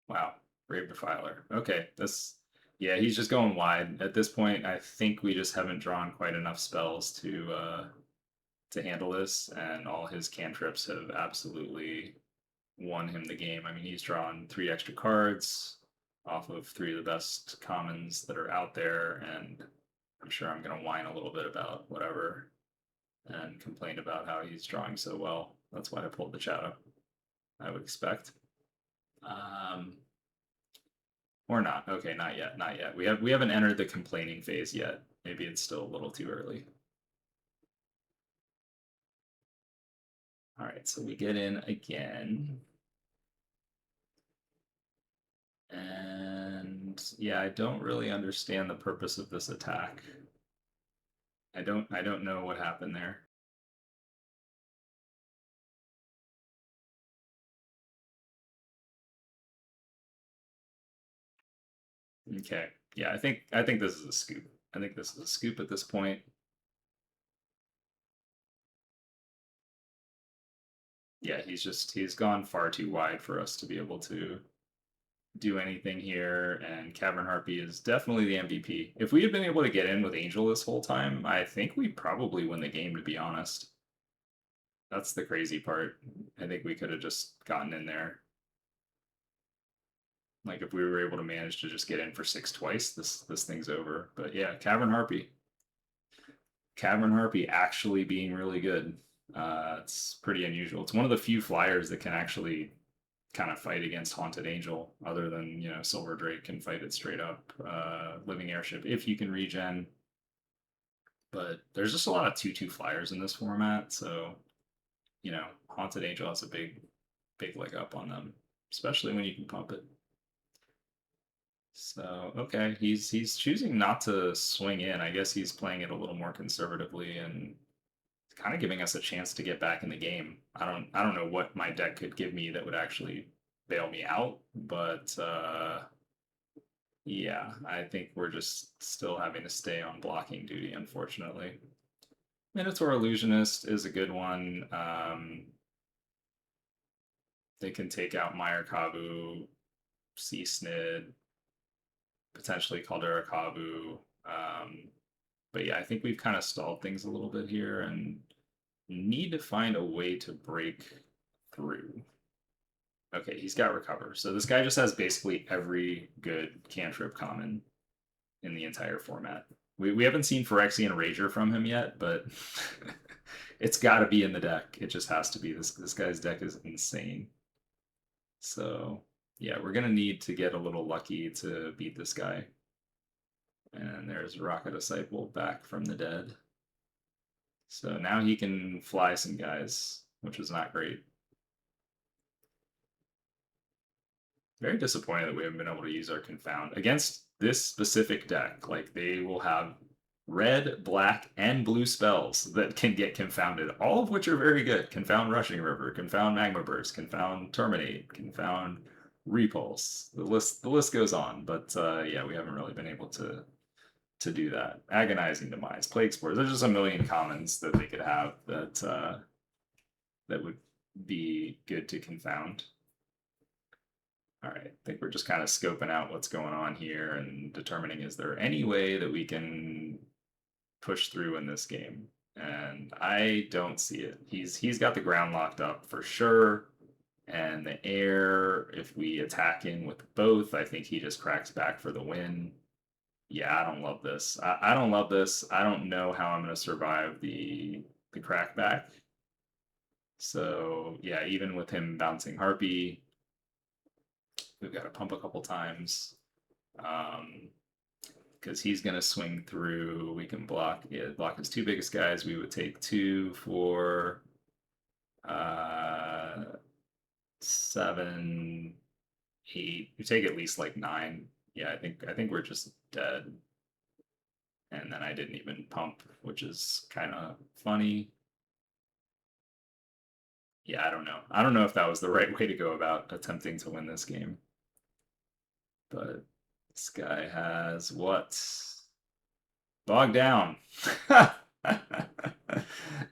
Wow, Brave Defiler. Okay, yeah, he's just going wide. At this point, I think we just haven't drawn quite enough spells to handle this, and all his cantrips have absolutely won him the game. I mean, he's drawn 3 extra cards off of 3 of the best commons that are out there, and I'm sure I'm going to whine a little bit about whatever and complain about how he's drawing so well. That's why I pulled the Shadow, I would expect. Or not. Okay, not yet, not yet. We haven't entered the complaining phase yet. Maybe it's still a little too early. All right, so we get in again. And yeah, I don't really understand the purpose of this attack. I don't know what happened there. Okay. Yeah, I think this is a scoop. I think this is a scoop at this point. Yeah, he's gone far too wide for us to be able to do anything here, and Cavern Harpy is definitely the MVP. If we had been able to get in with Angel this whole time, I think we probably win the game, to be honest. That's the crazy part. I think we could have just gotten in there. Like if we were able to manage to just get in for 6 twice, this thing's over. But yeah, Cavern Harpy. Cavern Harpy actually being really good. It's pretty unusual. It's one of the few flyers that can actually kind of fight against Haunted Angel, other than Silver Drake can fight it straight up. Living Airship, if you can regen. But there's just a lot of 2/2 flyers in this format, so Haunted Angel has a big leg up on them, especially when you can pump it. So okay, he's choosing not to swing in. I guess he's playing it a little more conservatively and kind of giving us a chance to get back in the game. I don't know what my deck could give me that would actually bail me out, but yeah, I think we're just still having to stay on blocking duty, unfortunately. Minotaur Illusionist is a good one. They can take out Meyer Kabu, Sea Snid, potentially Caldera Kabu. But yeah, I think we've kind of stalled things a little bit here and need to find a way to break through. Okay, he's got Recover. So this guy just has basically every good cantrip common in the entire format. We haven't seen Phyrexian Rager from him yet, but it's got to be in the deck. It just has to be. This guy's deck is insane. So yeah, we're gonna need to get a little lucky to beat this guy. And there's Rocket Disciple back from the dead. So now he can fly some guys, which is not great. Very disappointed that we haven't been able to use our Confound against this specific deck. Like they will have red, black, and blue spells that can get confounded, all of which are very good. Confound Rushing River, Confound Magma Burst, Confound Terminate, Confound Repulse. The list goes on, but yeah, we haven't really been able to do that. Agonizing Demise, Plague Spores. There's just a million commons that they could have that would be good to confound. All right, I think we're just kind of scoping out what's going on here and determining is there any way that we can push through in this game. And I don't see it. He's got the ground locked up for sure. And the air, if we attack in with both, I think he just cracks back for the win. Yeah, I don't love this. I don't love this. I don't know how I'm going to survive the crackback. So yeah, even with him bouncing Harpy, we've got to pump a couple times. Because he's going to swing through. We can block. Yeah, block his 2 biggest guys. We would take 2, 4, 7, 8. We take at least like 9. Yeah, I think we're just dead. And then I didn't even pump, which is kind of funny. Yeah, I don't know. I don't know if that was the right way to go about attempting to win this game. But this guy has what? Bogged down.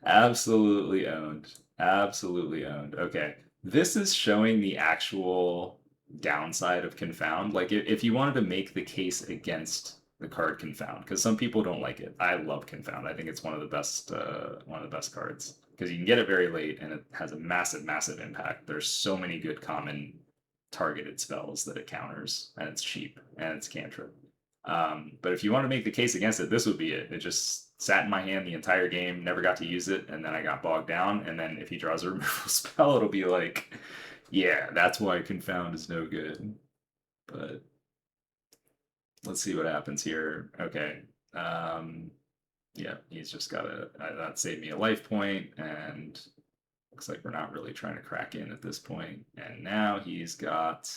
Absolutely owned. Absolutely owned. Okay. This is showing the actual downside of Confound. Like, if you wanted to make the case against the card Confound, because some people don't like it. I love Confound. I think it's one of the best cards because you can get it very late and it has a massive, massive impact. There's so many good common targeted spells that it counters, and it's cheap and it's cantrip. But if you want to make the case against it, this would be it. It just sat in my hand the entire game, never got to use it, and then I got bogged down. And then if he draws a removal spell, it'll be like, yeah, that's why Confound is no good. But let's see what happens here. Okay. Yeah, he's just got that saved me a life point, and looks like we're not really trying to crack in at this point. And now he's got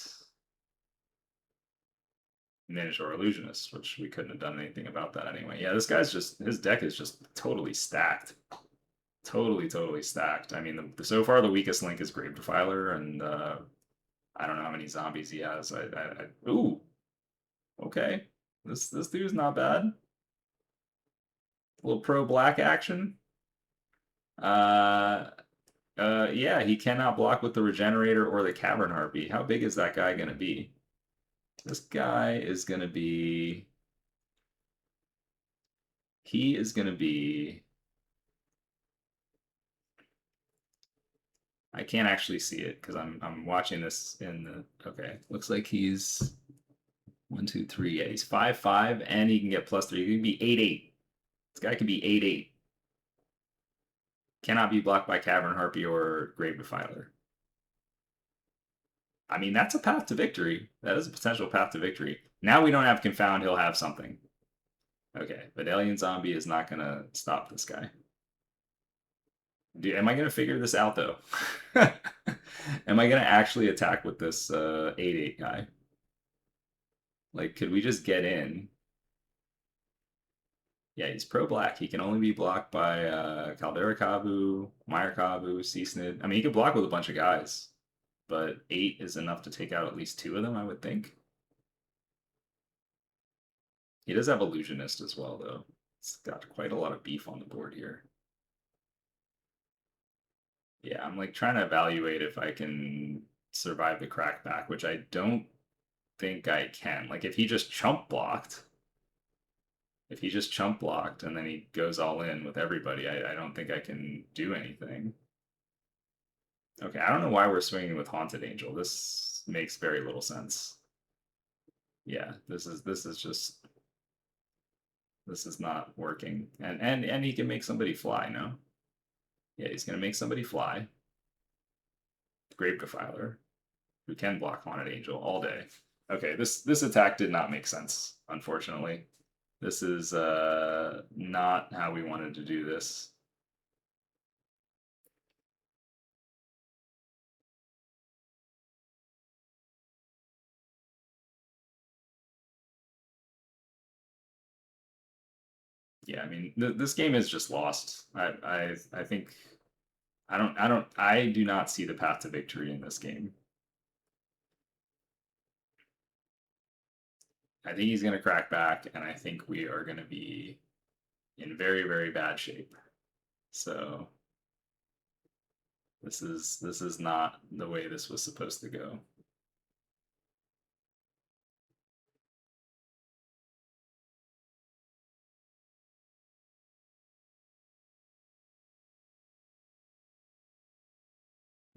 Minotaur Illusionist, which we couldn't have done anything about that anyway. Yeah, this guy's just, his deck is just totally stacked. Totally, totally stacked. I mean, so far the weakest link is Grave Defiler, and I don't know how many zombies he has. Ooh, okay. This dude's not bad. A little pro black action. Yeah, he cannot block with the Regenerator or the Cavern Harpy. How big is that guy gonna be? This guy is going to be. He is going to be. I can't actually see it because I'm watching this in the. Okay, looks like he's 1, 2, 3. Yeah, he's 5'5", and he can get +3. He can be 8'8". This guy can be 8'8". Cannot be blocked by Cavern Harpy or Grave Defiler. I mean, that's a path to victory. That is a potential path to victory. Now we don't have Confound, he'll have something. Okay, but Alien Zombie is not going to stop this guy. Am I going to figure this out, though? Am I going to actually attack with this 8/8 guy? Like, could we just get in? Yeah, he's pro-black. He can only be blocked by Caldera Kavu, Meyer Kavu, Seasnid. I mean, he could block with a bunch of guys, but 8 is enough to take out at least 2 of them, I would think. He does have Illusionist as well, though. It's got quite a lot of beef on the board here. Yeah, I'm like trying to evaluate if I can survive the crackback, which I don't think I can. Like, if he just chump blocked, and then he goes all in with everybody, I don't think I can do anything. Okay, I don't know why we're swinging with Haunted Angel. This makes very little sense. Yeah, this is not working. And he can make somebody fly, no? Yeah, he's gonna make somebody fly. Grave Defiler, who can block Haunted Angel all day. Okay, this attack did not make sense, unfortunately. This is not how we wanted to do this. Yeah, I mean, this game is just lost. I think I do not see the path to victory in this game. I think he's going to crack back, and I think we are going to be in very, very bad shape. So this is not the way this was supposed to go.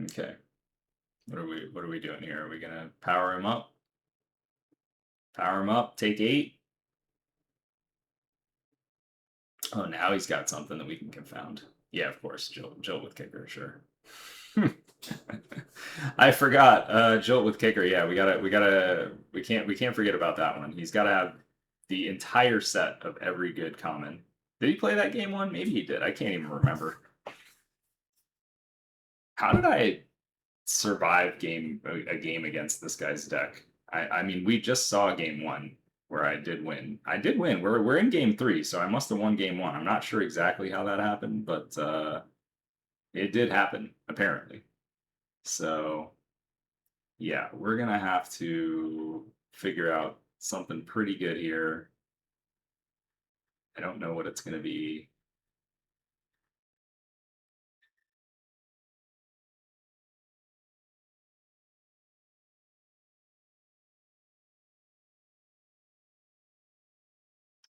Okay. What are we doing here? Are we gonna power him up? Power him up, take 8. Oh, now he's got something that we can confound. Yeah, of course. Jolt with kicker, sure. I forgot. Jolt with kicker. Yeah, we can't forget about that one. He's gotta have the entire set of every good common. Did he play that game one? Maybe he did. I can't even remember. How did I survive a game against this guy's deck? I mean, we just saw game one. where I did win. I did win. We're in game 3, so I must have won game 1. I'm not sure exactly how that happened, but it did happen apparently. So yeah, we're gonna have to figure out something pretty good here. I don't know what it's gonna be.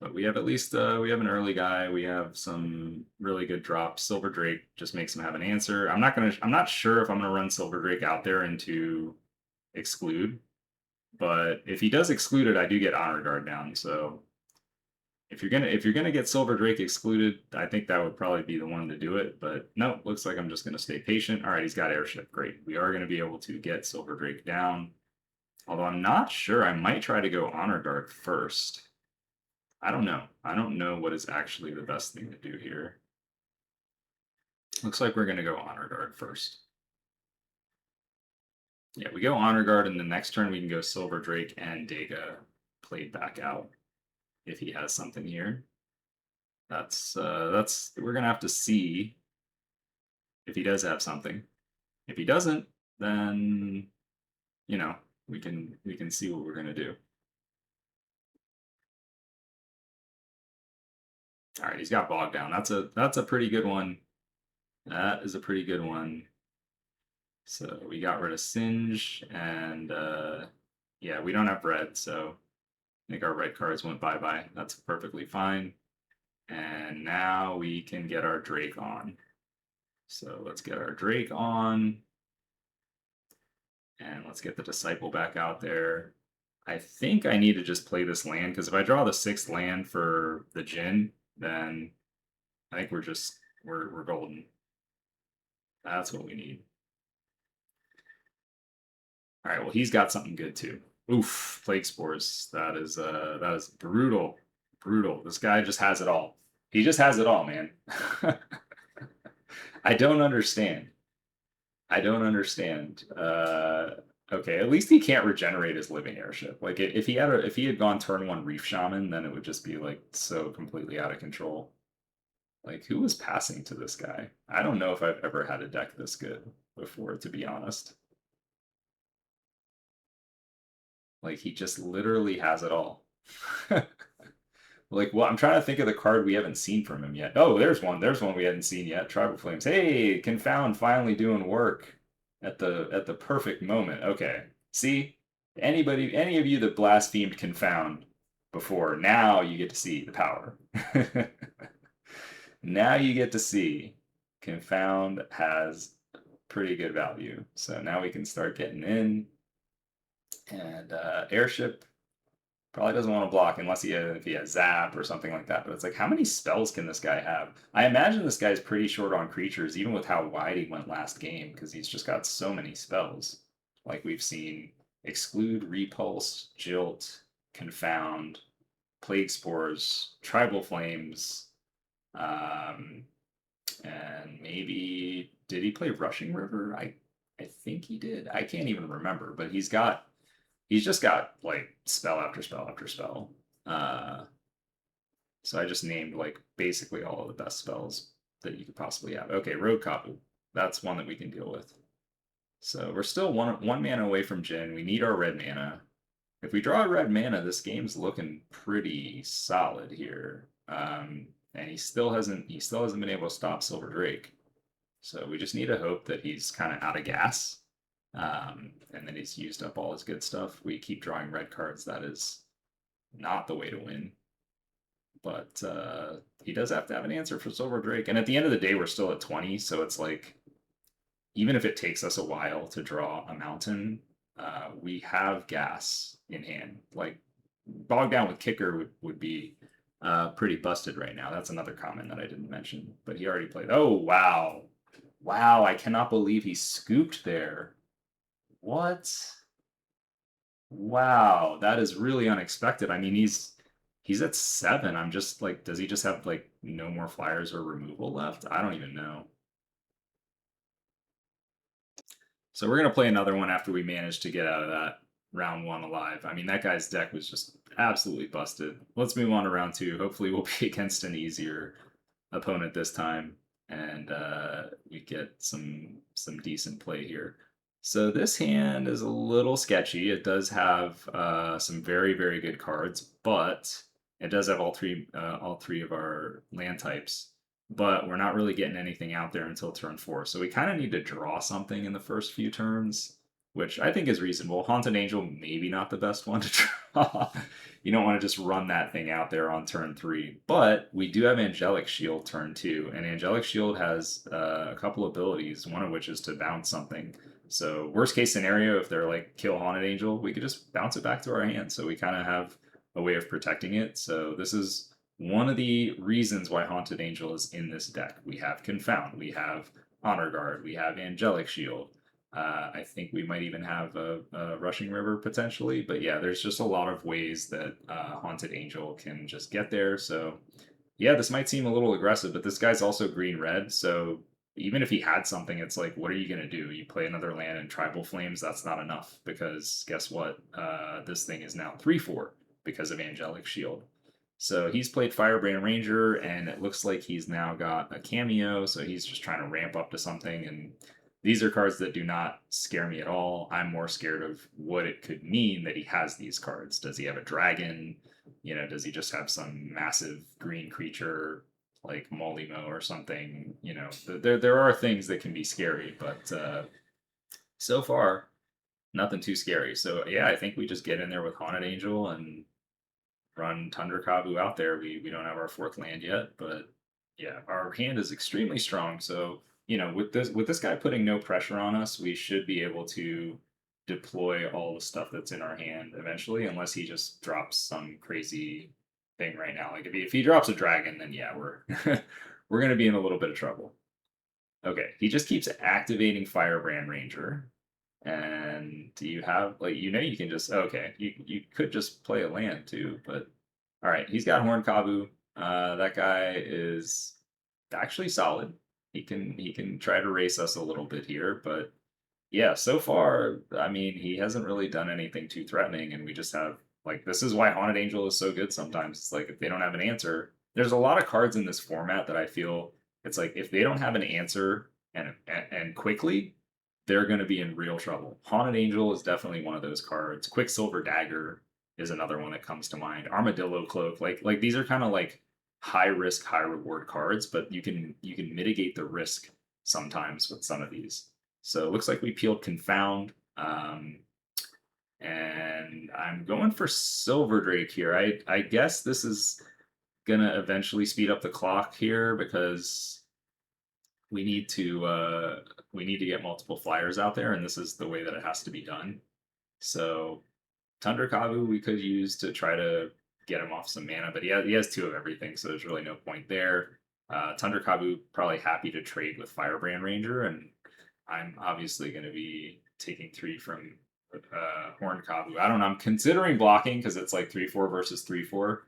But we have at least we have an early guy. We have some really good drops. Silver Drake just makes him have an answer. I'm not sure if I'm gonna run Silver Drake out there into exclude, but if he does exclude it, I do get Honor Guard down. So if you're gonna get Silver Drake excluded, I think that would probably be the one to do it. But no, looks like I'm just gonna stay patient. All right, he's got Airship. Great. We are gonna be able to get Silver Drake down. Although I'm not sure. I might try to go Honor Guard first. I don't know. I don't know what is actually the best thing to do here. Looks like we're gonna go Honor Guard first. Yeah, we go Honor Guard, and the next turn we can go Silver Drake and Dega played back out if he has something here. That's we're gonna have to see if he does have something. If he doesn't, then you know we can see what we're gonna do. All right, he's got Bog Down. That's a pretty good one. That is a pretty good one. So we got rid of Singe, and yeah, we don't have red, so I think our red cards went bye-bye. That's perfectly fine. And now we can get our Drake on. So let's get our Drake on. And let's get the Disciple back out there. I think I need to just play this land, because if I draw the 6th land for the Jin, then I think we're golden. That's what we need. All right, well, he's got something good too. Oof, Plague Spores. That is brutal. Brutal. This guy just has it all. He just has it all, man. I don't understand. I don't understand. Okay, at least he can't regenerate his living airship. Like if he had gone turn 1 Reef Shaman, then it would just be like so completely out of control. Like who was passing to this guy? I don't know if I've ever had a deck this good before, to be honest. Like he just literally has it all. Like, well, I'm trying to think of the card we haven't seen from him yet. Oh, there's one. There's one we hadn't seen yet. Tribal Flames. Hey, Confound finally doing work at the perfect moment. Okay. See? Any of you that blasphemed Confound before, now you get to see the power. Now you get to see Confound has pretty good value. So now we can start getting in. And Airship probably doesn't want to block unless if he has Zap or something like that. But it's like, how many spells can this guy have? I imagine this guy's pretty short on creatures, even with how wide he went last game, because he's just got so many spells. Like we've seen Exclude, Repulse, Jilt, Confound, Plague Spores, Tribal Flames, and maybe did he play Rushing River? I think he did. I can't even remember, but he's just got like spell after spell after spell. So I just named like basically all of the best spells that you could possibly have. Okay, Road Kapu. That's one that we can deal with. So we're still one mana away from Jin. We need our red mana. If we draw a red mana, this game's looking pretty solid here. And he still hasn't been able to stop Silver Drake. So we just need to hope that he's kind of out of gas. And then he's used up all his good stuff. We keep drawing red cards. That is not the way to win. But he does have to have an answer for Silver Drake. And at the end of the day, we're still at 20. So it's like, even if it takes us a while to draw a mountain, we have gas in hand. Like, Bog Down with Kicker would be pretty busted right now. That's another comment that I didn't mention. But he already played. Oh, wow. Wow, I cannot believe he scooped there. What? Wow, that is really unexpected. I mean, he's at 7. I'm just like, does he just have like no more flyers or removal left? I don't even know. So we're gonna play another one after we manage to get out of that. round one alive. I mean, that guy's deck was just absolutely busted. Let's move on to round two. Hopefully, we'll be against an easier opponent this time, and we get some decent play here. So this hand is a little sketchy. It does have some very good cards, but it does have all three of our land types. But we're not really getting anything out there until turn 4. So we kind of need to draw something in the first few turns, which I think is reasonable. Haunted Angel, maybe not the best one to draw. You don't want to just run that thing out there on turn 3. But we do have Angelic Shield turn 2, and Angelic Shield has a couple abilities, one of which is to bounce something. So worst case scenario, if they're like kill Haunted Angel, we could just bounce it back to our hand. So we kind of have a way of protecting it. So this is one of the reasons why Haunted Angel is in this deck. We have Confound, we have Honor Guard, we have Angelic Shield. I think we might even have a Rushing River potentially, but yeah, there's just a lot of ways that Haunted Angel can just get there. So yeah, this might seem a little aggressive, but this guy's also green-red, so even if he had something, it's like, what are you going to do? You play another land in Tribal Flames, that's not enough, because guess what? This thing is now 3/4 because of Angelic Shield. So he's played Firebrand Ranger, and it looks like he's now got a cameo, so he's just trying to ramp up to something, and these are cards that do not scare me at all. I'm more scared of what it could mean that he has these cards. Does he have a dragon? Does he just have some massive green creature like Molimo or something? There are things that can be scary, but so far, nothing too scary. So yeah, I think we just get in there with Haunted Angel and run Tundra Kabu out there. We don't have our 4th land yet, but yeah, our hand is extremely strong. So with this guy putting no pressure on us, we should be able to deploy all the stuff that's in our hand eventually, unless he just drops some crazy thing right now. Like if he drops a dragon, then yeah, we're we're gonna be in a little bit of trouble. Okay, he just keeps activating Firebrand Ranger. And do you have like you can just okay, you could just play a land too, but all right, he's got Horn Kabu. That guy is actually solid. He can try to race us a little bit here, but yeah, so far, I mean, he hasn't really done anything too threatening, and we just have like this is why Haunted Angel is so good sometimes. It's like if they don't have an answer, there's a lot of cards in this format that I feel it's like if they don't have an answer and quickly, they're going to be in real trouble. Haunted Angel is definitely one of those cards. Quicksilver Dagger is another one that comes to mind. Armadillo Cloak, like these are kind of like high risk, high reward cards, but you can mitigate the risk sometimes with some of these. So it looks like we peeled Confound. And I'm going for Silver Drake here. I guess this is gonna eventually speed up the clock here because we need to get multiple flyers out there, and this is the way that it has to be done. So Tundra Kabu we could use to try to get him off some mana, but he has 2 of everything, so there's really no point there. Tundra Kabu probably happy to trade with Firebrand Ranger, and I'm obviously going to be taking 3 from Horn Kabu. I don't know. I'm considering blocking because it's like 3/4 versus 3/4,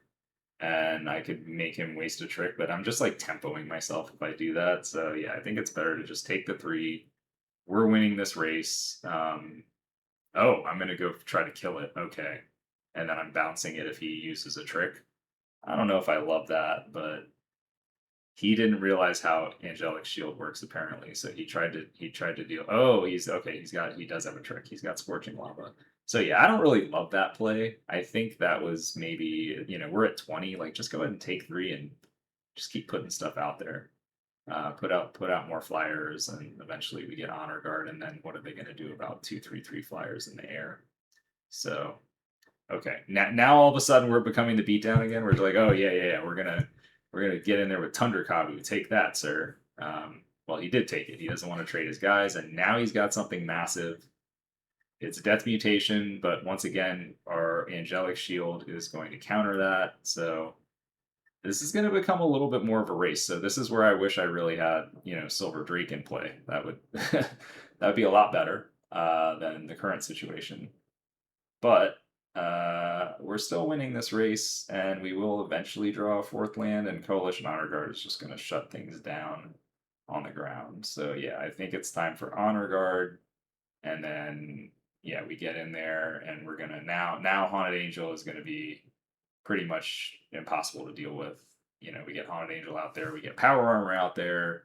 and I could make him waste a trick, but I'm just like tempoing myself if I do that. So yeah, I think it's better to just take the 3. We're winning this race. Oh, I'm gonna go try to kill it. Okay, and then I'm bouncing it if he uses a trick. I don't know if I love that, but he didn't realize how Angelic Shield works apparently. So he tried to deal. Oh, he's okay. He does have a trick. He's got Scorching Lava. So yeah, I don't really love that play. I think that was maybe we're at 20. Like just go ahead and take 3 and just keep putting stuff out there. Put out more flyers, and eventually we get Honor Guard. And then what are they going to do about 2/3/3 flyers in the air? So okay, now all of a sudden we're becoming the beatdown again. We're like, oh yeah, we're gonna get in there with Tundra Kabu. Take that, sir. Well, he did take it. He doesn't want to trade his guys, and now he's got something massive. It's a Death Mutation, but once again, our Angelic Shield is going to counter that. So this is going to become a little bit more of a race. So this is where I wish I really had Silver Drake in play. That would that would be a lot better than the current situation. But we're still winning this race, and we will eventually draw a 4th land, and Coalition Honor Guard is just going to shut things down on the ground. So yeah, I think it's time for Honor Guard, and then yeah, we get in there and we're gonna now Haunted Angel is gonna be pretty much impossible to deal with. You know, we get Haunted Angel out there, we get Power Armor out there.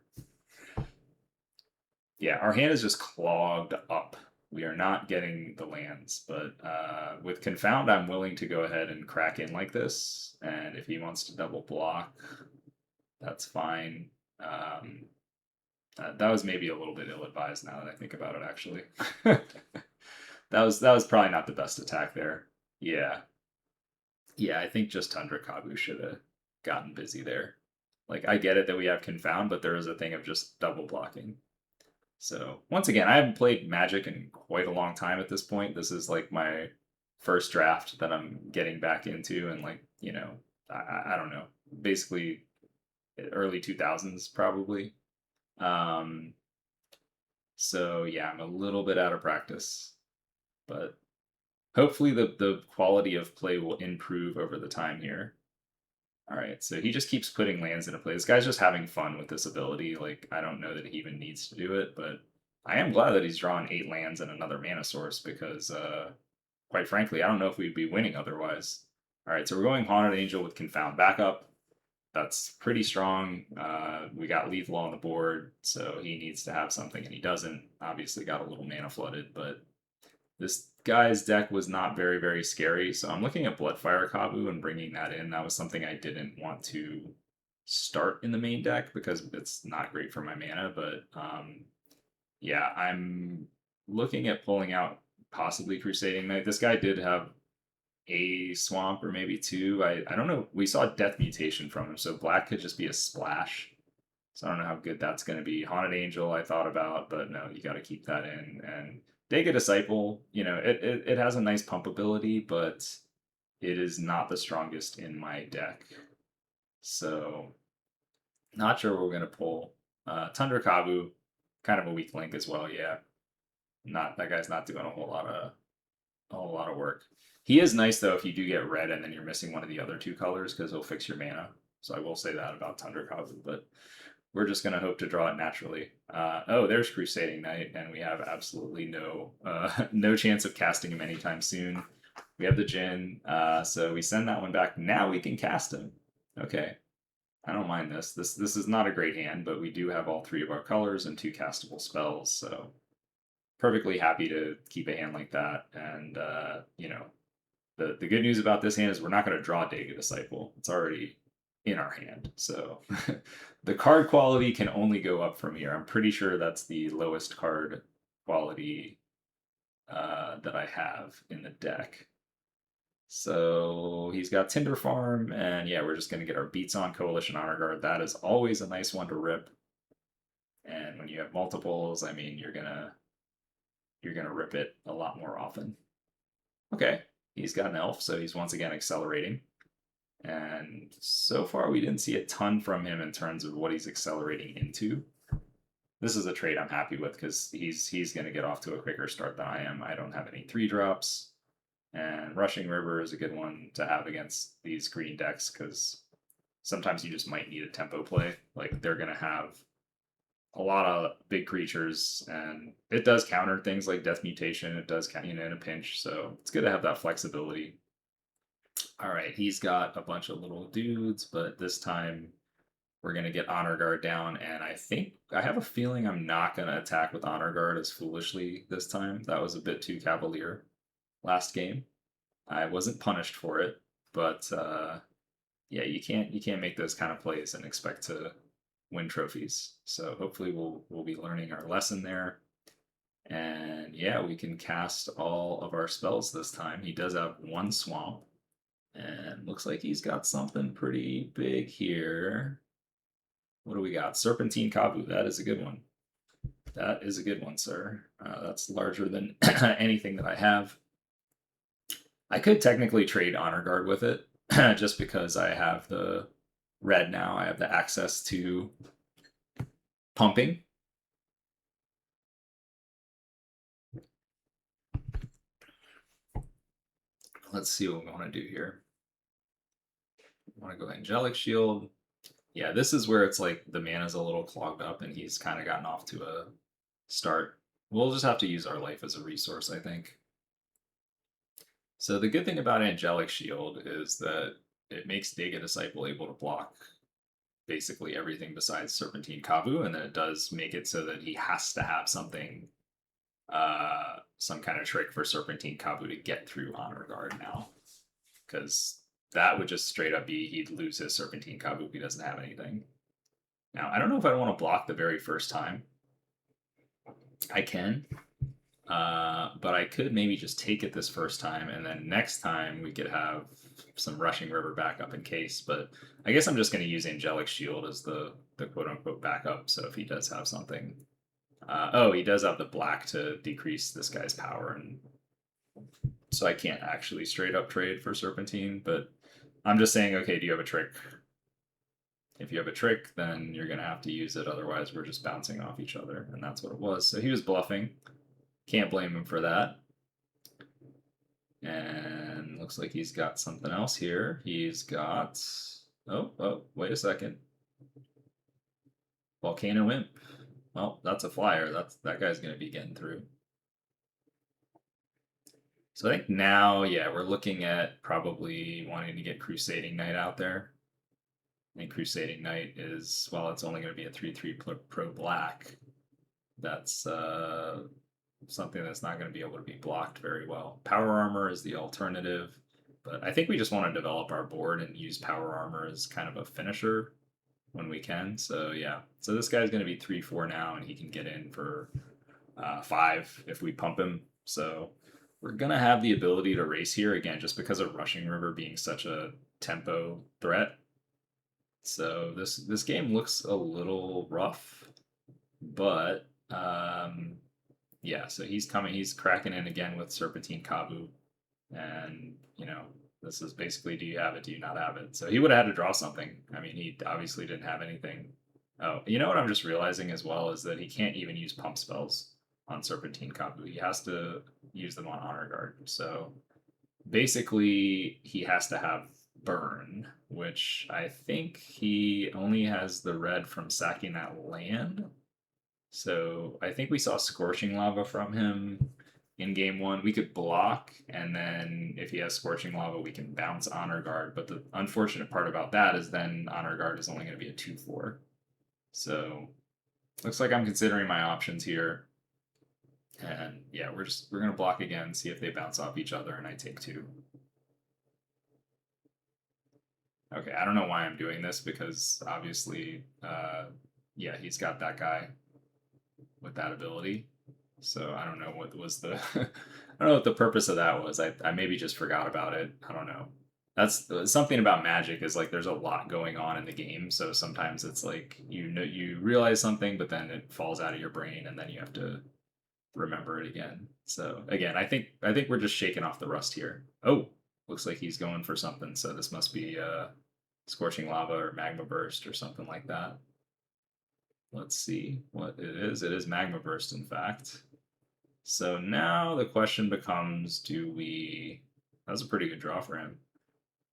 Yeah, our hand is just clogged up. We are not getting the lands, but with Confound, I'm willing to go ahead and crack in like this. And if he wants to double block, that's fine. That was maybe a little bit ill-advised now that I think about it. Actually, that was probably not the best attack there. Yeah, yeah. I think just Tundra Kabu should have gotten busy there. Like I get it that we have Confound, but there is a thing of just double blocking. So once again, I haven't played Magic in quite a long time at this point. This is like my first draft that I'm getting back into, and like I don't know, basically early 2000s probably. Um, so yeah, I'm a little bit out of practice, but hopefully the quality of play will improve over the time here. All right, so he just keeps putting lands into play. This guy's just having fun with this ability. Like, I don't know that he even needs to do it, but I am glad that he's drawing 8 lands and another mana source because, quite frankly, I don't know if we'd be winning otherwise. All right, so we're going Haunted Angel with Confound backup. That's pretty strong. We got lethal on the board, so he needs to have something, and he doesn't. Obviously, got a little mana flooded, but this guy's deck was not very, very scary. So I'm looking at Bloodfire Kabu and bringing that in. That was something I didn't want to start in the main deck because it's not great for my mana. But yeah, I'm looking at pulling out possibly Crusading Knight. This guy did have a swamp or maybe two. I don't know. We saw Death Mutation from him, so black could just be a splash. So I don't know how good that's going to be. Haunted Angel, I thought about, but no, you got to keep that in. And Dega Disciple, it has a nice pump ability, but it is not the strongest in my deck. So not sure what we're going to pull. Tundra Kabu, kind of a weak link as well. Yeah, not that guy's not doing a whole lot of work. He is nice though if you do get red and then you're missing one of the other two colors because he'll fix your mana. So I will say that about Tundra Kabu, but we're just going to hope to draw it naturally. Oh, there's Crusading Knight, and we have absolutely no chance of casting him anytime soon. We have the Djinn, so we send that one back. Now we can cast him. Okay, I don't mind this. This is not a great hand, but we do have all 3 of our colors and 2 castable spells, so perfectly happy to keep a hand like that. And the good news about this hand is we're not going to draw Dega Disciple. It's already in our hand. So the card quality can only go up from here. I'm pretty sure that's the lowest card quality that I have in the deck. So he's got Tinder Farm, and yeah, we're just going to get our beats on Coalition Honor Guard. That is always a nice one to rip. And when you have multiples, I mean, you're gonna rip it a lot more often. Okay, he's got an elf, so he's once again accelerating. And so far, we didn't see a ton from him in terms of what he's accelerating into. This is a trade I'm happy with because he's going to get off to a quicker start than I am. I don't have any 3-drops, and Rushing River is a good one to have against these green decks because sometimes you just might need a tempo play. Like they're going to have a lot of big creatures, and it does counter things like Death Mutation. It does count, in a pinch, so it's good to have that flexibility. All right, he's got a bunch of little dudes, but this time we're going to get Honor Guard down, and I have a feeling I'm not going to attack with Honor Guard as foolishly this time. That was a bit too cavalier last game. I wasn't punished for it, but yeah, you can't make those kind of plays and expect to win trophies. So hopefully we'll be learning our lesson there. And yeah, we can cast all of our spells this time. He does have 1 swamp. And looks like he's got something pretty big here. What do we got? Serpentine Kabu. That is a good one. That is a good one, sir. That's larger than anything that I have. I could technically trade Honor Guard with it, just because I have the red now. I have the access to pumping. Let's see what we want to do here. I want to go Angelic Shield. Yeah, this is where it's like the mana's a little clogged up and he's kind of gotten off to a start. We'll just have to use our life as a resource, I think. So the good thing about Angelic Shield is that it makes Dega Disciple able to block basically everything besides Serpentine Kavu, and then it does make it so that he has to have something, some kind of trick for Serpentine Kavu to get through Honor Guard now, because that would just straight up be he'd lose his Serpentine Kavu if he doesn't have anything. Now I don't know if I want to block the very first time. I can, but I could maybe just take it this first time, and then next time we could have some Rushing River backup in case. But I guess I'm just going to use Angelic Shield as the quote unquote backup. So if he does have something, oh, he does have the black to decrease this guy's power, and so I can't actually straight up trade for Serpentine. But I'm just saying, okay, do you have a trick? If you have a trick, then you're going to have to use it. Otherwise, we're just bouncing off each other, and that's what it was. So he was bluffing. Can't blame him for that. And looks like he's got something else here. He's got. Oh, wait a second. Volcano Imp. Well, that's a flyer. That guy's gonna be getting through. So I think now, yeah, we're looking at probably wanting to get Crusading Knight out there. I think Crusading Knight is, well, it's only going to be a 3/3 pro black. That's something that's not going to be able to be blocked very well. Power Armor is the alternative, but I think we just want to develop our board and use Power Armor as kind of a finisher when we can. So yeah, so this guy's going to be 3/4 now, and he can get in for 5 if we pump him. So we're going to have the ability to race here again, just because of Rushing River being such a tempo threat. So this game looks a little rough, but yeah. So he's coming. He's cracking in again with Serpentine Kabu, and this is basically, do you have it? Do you not have it? So he would have had to draw something. I mean, he obviously didn't have anything. Oh, you know what I'm just realizing as well is that he can't even use pump spells on Serpentine Kabu. He has to use them on Honor Guard. So basically, he has to have burn, which I think he only has the red from sacking that land. So I think we saw Scorching Lava from him in game one. We could block, and then if he has Scorching Lava, we can bounce Honor Guard. But the unfortunate part about that is then Honor Guard is only going to be a 2/4. So looks like I'm considering my options here. And yeah, we're gonna block again, see if they bounce off each other, and I take 2. Okay, I don't know why I'm doing this because obviously, yeah, he's got that guy with that ability. So I don't know what was the I don't know what the purpose of that was. I maybe just forgot about it. I don't know. That's something about Magic is like there's a lot going on in the game, so sometimes it's like you realize something, but then it falls out of your brain, and then you have to remember it again. So again, I think we're just shaking off the rust here. Oh, looks like he's going for something. So this must be Scorching Lava or Magma Burst or something like that. Let's see what it is. It is Magma Burst, in fact. So now the question becomes, do we... That was a pretty good draw for him.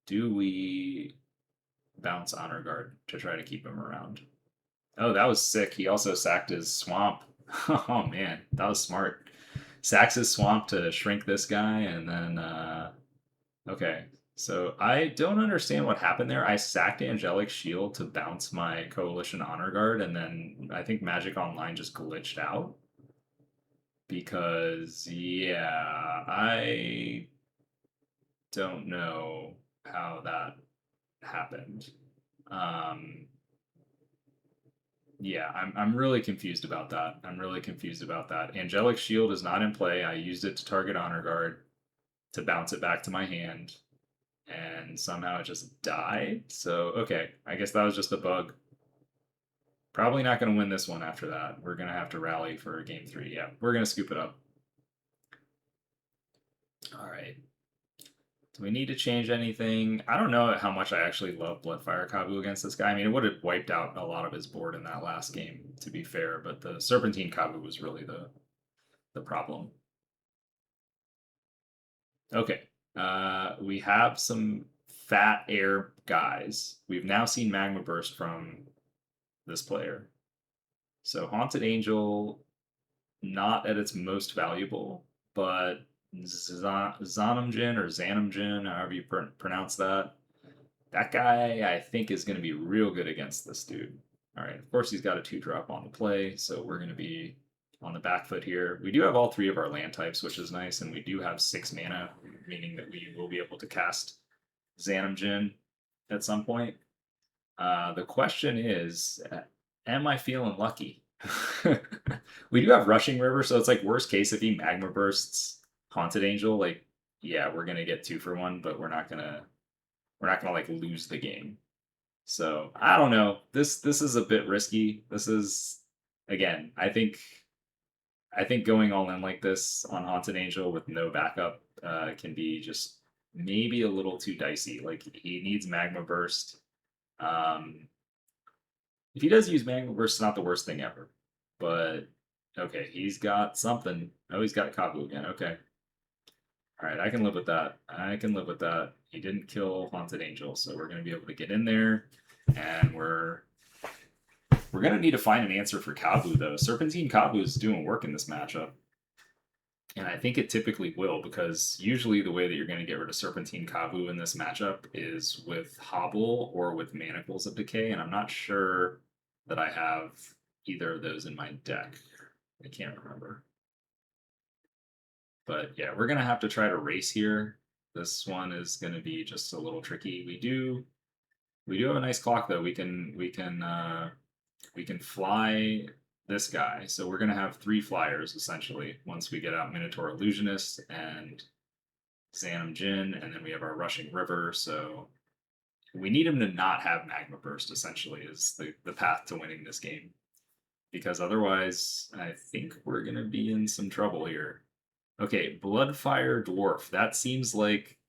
Do we bounce Honor Guard to try to keep him around? Oh, that was sick. He also sacked his Swamp. Oh, man. That was smart. Sacks his Swamp to shrink this guy, and then... Okay, so I don't understand what happened there. I sacked Angelic Shield to bounce my Coalition Honor Guard, and then I think Magic Online just glitched out. Because, yeah, I don't know how that happened. Um, yeah, I'm really confused about that. I'm really confused about that. Angelic Shield is not in play. I used it to target Honor Guard to bounce it back to my hand, and somehow it just died. So, okay, I guess that was just a bug. Probably not going to win this one after that. We're going to have to rally for game 3. Yeah, we're going to scoop it up. All right. Do we need to change anything? I don't know how much I actually love Bloodfire Kabu against this guy. I mean, it would have wiped out a lot of his board in that last game, to be fair, but the Serpentine Kabu was really the problem. Okay. We have some fat air guys. We've now seen Magma Burst from this player. So Haunted Angel, not at its most valuable, but Zonamjin or Zanamjin, however you pronounce that. That guy, I think, is going to be real good against this dude. All right, of course, he's got a 2-drop on the play, so we're going to be on the back foot here. We do have all 3 of our land types, which is nice, and we do have 6 mana, meaning that we will be able to cast Zanamjin at some point. The question is, am I feeling lucky? We do have Rushing River, so it's like worst case if he Magma Bursts Haunted Angel, like yeah, we're gonna get 2 for 1, but we're not gonna like lose the game. So I don't know. This is a bit risky. This is again, I think going all in like this on Haunted Angel with no backup can be just maybe a little too dicey. Like he needs Magma Burst. If he does use Magma Burst, it's not the worst thing ever. But okay, he's got something. Oh, he's got Kabu again. Okay. All right, I can live with that. I can live with that. He didn't kill Haunted Angel, so we're gonna be able to get in there, and we're gonna need to find an answer for Kabu though. Serpentine Kabu is doing work in this matchup, and I think it typically will because usually the way that you're gonna get rid of Serpentine Kabu in this matchup is with Hobble or with Manacles of Decay, and I'm not sure that I have either of those in my deck. I can't remember. But yeah, we're gonna have to try to race here. This one is gonna be just a little tricky. We do have a nice clock though. We can fly this guy. So we're gonna have 3 flyers essentially once we get out Minotaur Illusionist and Xanam Jin, and then we have our Rushing River. So we need him to not have Magma Burst essentially is the path to winning this game. Because otherwise I think we're gonna be in some trouble here. Okay, Bloodfire Dwarf. That seems like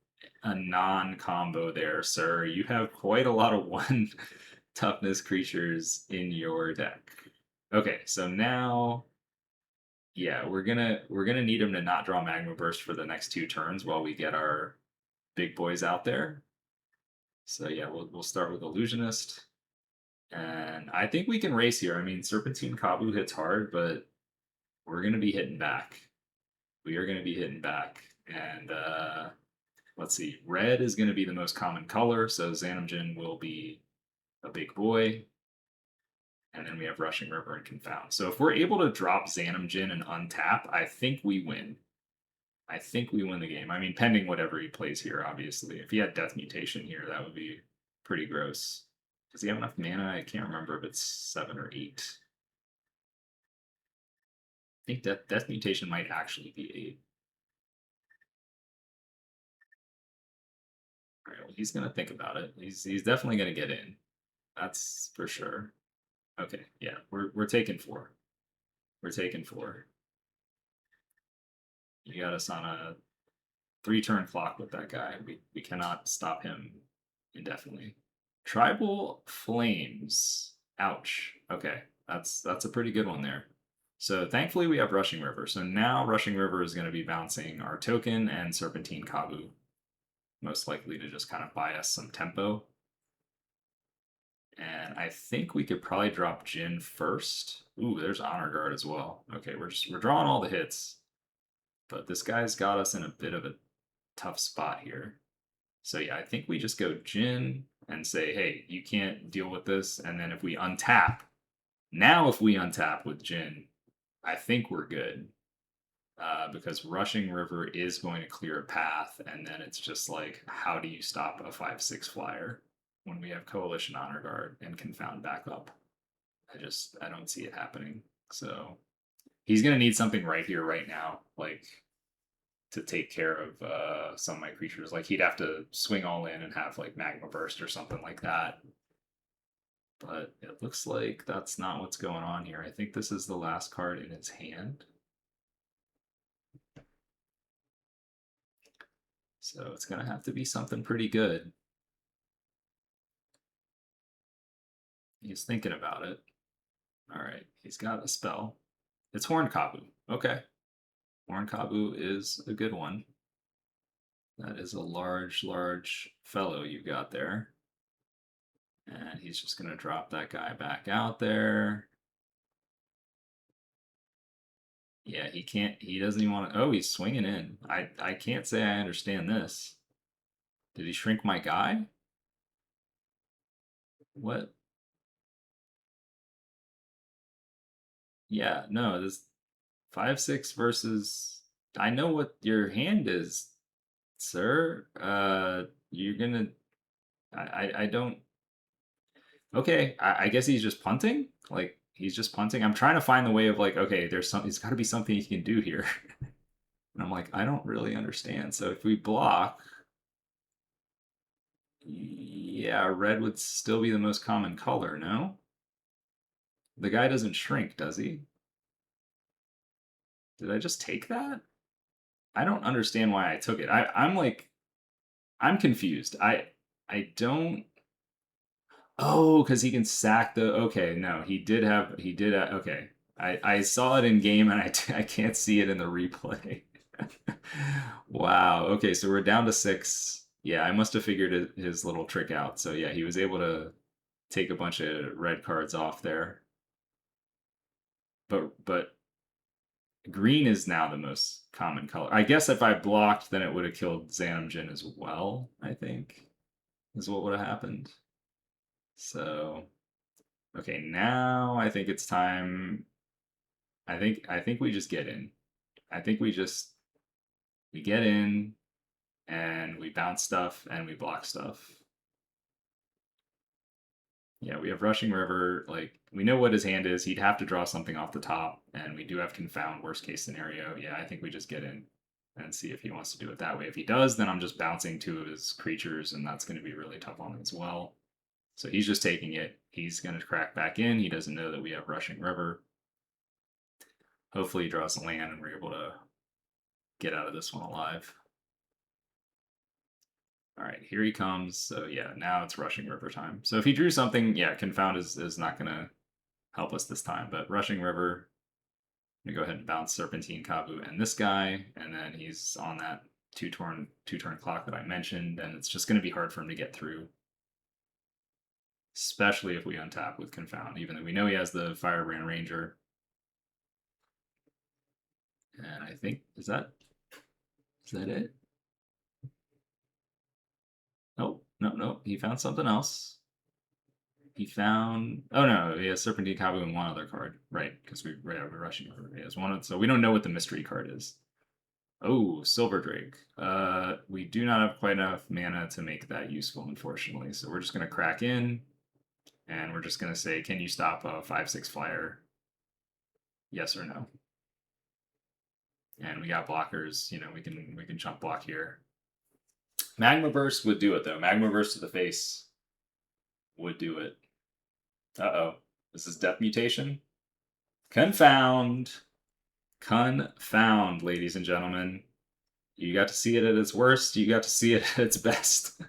a non-combo there, sir. You have quite a lot of 1 toughness creatures in your deck. Okay, so now yeah, we're gonna need him to not draw Magma Burst for the next 2 turns while we get our big boys out there. So yeah, we'll start with Illusionist. And I think we can race here. I mean, Serpentine Kabu hits hard, but we're gonna be hitting back. We are going to be hitting back. And let's see, red is going to be the most common color, so Xanamjin will be a big boy. And then we have Rushing River and Confound. So if we're able to drop Xanamjin and untap, I think we win. I think we win the game. I mean, pending whatever he plays here, obviously. If he had Death Mutation here, that would be pretty gross. Does he have enough mana? I can't remember if it's 7 or 8. I think Death Mutation might actually be 8. All right, well, he's gonna think about it. He's definitely gonna get in. That's for sure. Okay, yeah, we're taking 4. We're taking 4. You got us on a 3-turn clock with that guy. We cannot stop him indefinitely. Tribal Flames. Ouch. Okay, that's a pretty good one there. So thankfully we have Rushing River. So now Rushing River is going to be bouncing our token and Serpentine Kabu. Most likely to just kind of buy us some tempo. And I think we could probably drop Jin first. Ooh, there's Honor Guard as well. Okay, we're drawing all the hits. But this guy's got us in a bit of a tough spot here. So yeah, I think we just go Jin and say, hey, you can't deal with this. And then if we untap, now if we untap with Jin, I think we're good. Because Rushing River is going to clear a path, and then it's just like, how do you stop a 5/6 flyer when we have Coalition Honor Guard and Confound backup? I don't see it happening. So he's gonna need something right here, right now, like to take care of some of my creatures. Like he'd have to swing all in and have like Magma Burst or something like that. But it looks like that's not what's going on here. I think this is the last card in his hand. So it's going to have to be something pretty good. He's thinking about it. All right, he's got a spell. It's Horn Kabu. Okay. Horn Kabu is a good one. That is a large, large fellow you got there. And he's just going to drop that guy back out there. Yeah, he can't. He doesn't even want to. Oh, he's swinging in. I can't say I understand this. Did he shrink my guy? What? Yeah, no. This 5/6 versus. I know what your hand is, sir. You're gonna. I don't. Okay, I guess he's just punting. Like he's just punting. I'm trying to find the way of like, okay, there's some. There's got to be something he can do here. And I'm like, I don't really understand. So if we block, yeah, red would still be the most common color, no? The guy doesn't shrink, does he? Did I just take that? I don't understand why I took it. I'm like, I'm confused. I don't. Oh, because he can sack the. Okay, no, he did. Okay, I saw it in game and I can't see it in the replay. Wow. Okay, so we're down to 6. Yeah, I must have figured his little trick out. So yeah, he was able to take a bunch of red cards off there. But green is now the most common color. I guess if I blocked, then it would have killed Xanamjin as well, I think, is what would have happened. So okay, now I think it's time. I think we just get in. I think we get in and we bounce stuff and we block stuff. Yeah, we have Rushing River. Like, we know what his hand is. He'd have to draw something off the top, and we do have Confound, worst case scenario. Yeah, I think we just get in and see if he wants to do it that way. If he does, then I'm just bouncing 2 of his creatures, and that's going to be really tough on him as well. So he's just taking it. He's going to crack back in. He doesn't know that we have Rushing River. Hopefully he draws a land, and we're able to get out of this one alive. All right, here he comes. So yeah, now it's Rushing River time. So if he drew something, yeah, Confound is not going to help us this time. But Rushing River, I'm gonna go ahead and bounce Serpentine Kabu and this guy, and then he's on that two-turn clock that I mentioned, and it's just going to be hard for him to get through, especially if we untap with Confound, even though we know he has the Firebrand Ranger. And I think is that it? Oh, no, he found something else. He found. Oh no, he has Serpentine Kabu and one other card, right? Because we're rushing over. He has one, so we don't know what the mystery card is. Oh, Silver Drake. We do not have quite enough mana to make that useful, unfortunately. So we're just gonna crack in, and we're just gonna say, "Can you stop a 5/6 flyer? Yes or no?" And we got blockers. You know, we can chump block here. Magma Burst would do it though. Magma Burst to the face would do it. Uh-oh. This is Death Mutation. Confound. Confound, ladies and gentlemen. You got to see it at its worst. You got to see it at its best.